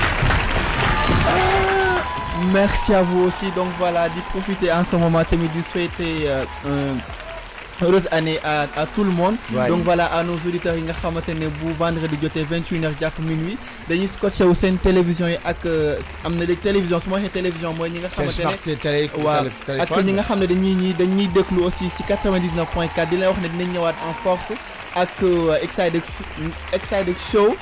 S4: Merci à vous aussi. Donc voilà, d'y profiter en ce moment tamit du souhaiter heureuse année à tout le monde. Ouais. Donc voilà, à nos auditeurs yi nga xamantene bu vendredi jotee 21h jàpp minuit dañuy scotché wu seen télévision yi ak am na des télévisions su ma waxee télévision mooy ñi nga xamantene waaw ak ñi nga xam ne dañuy déglu aussi ci 99.4 di lay wax ne dinañ ñëwaat en force ak Excited Show.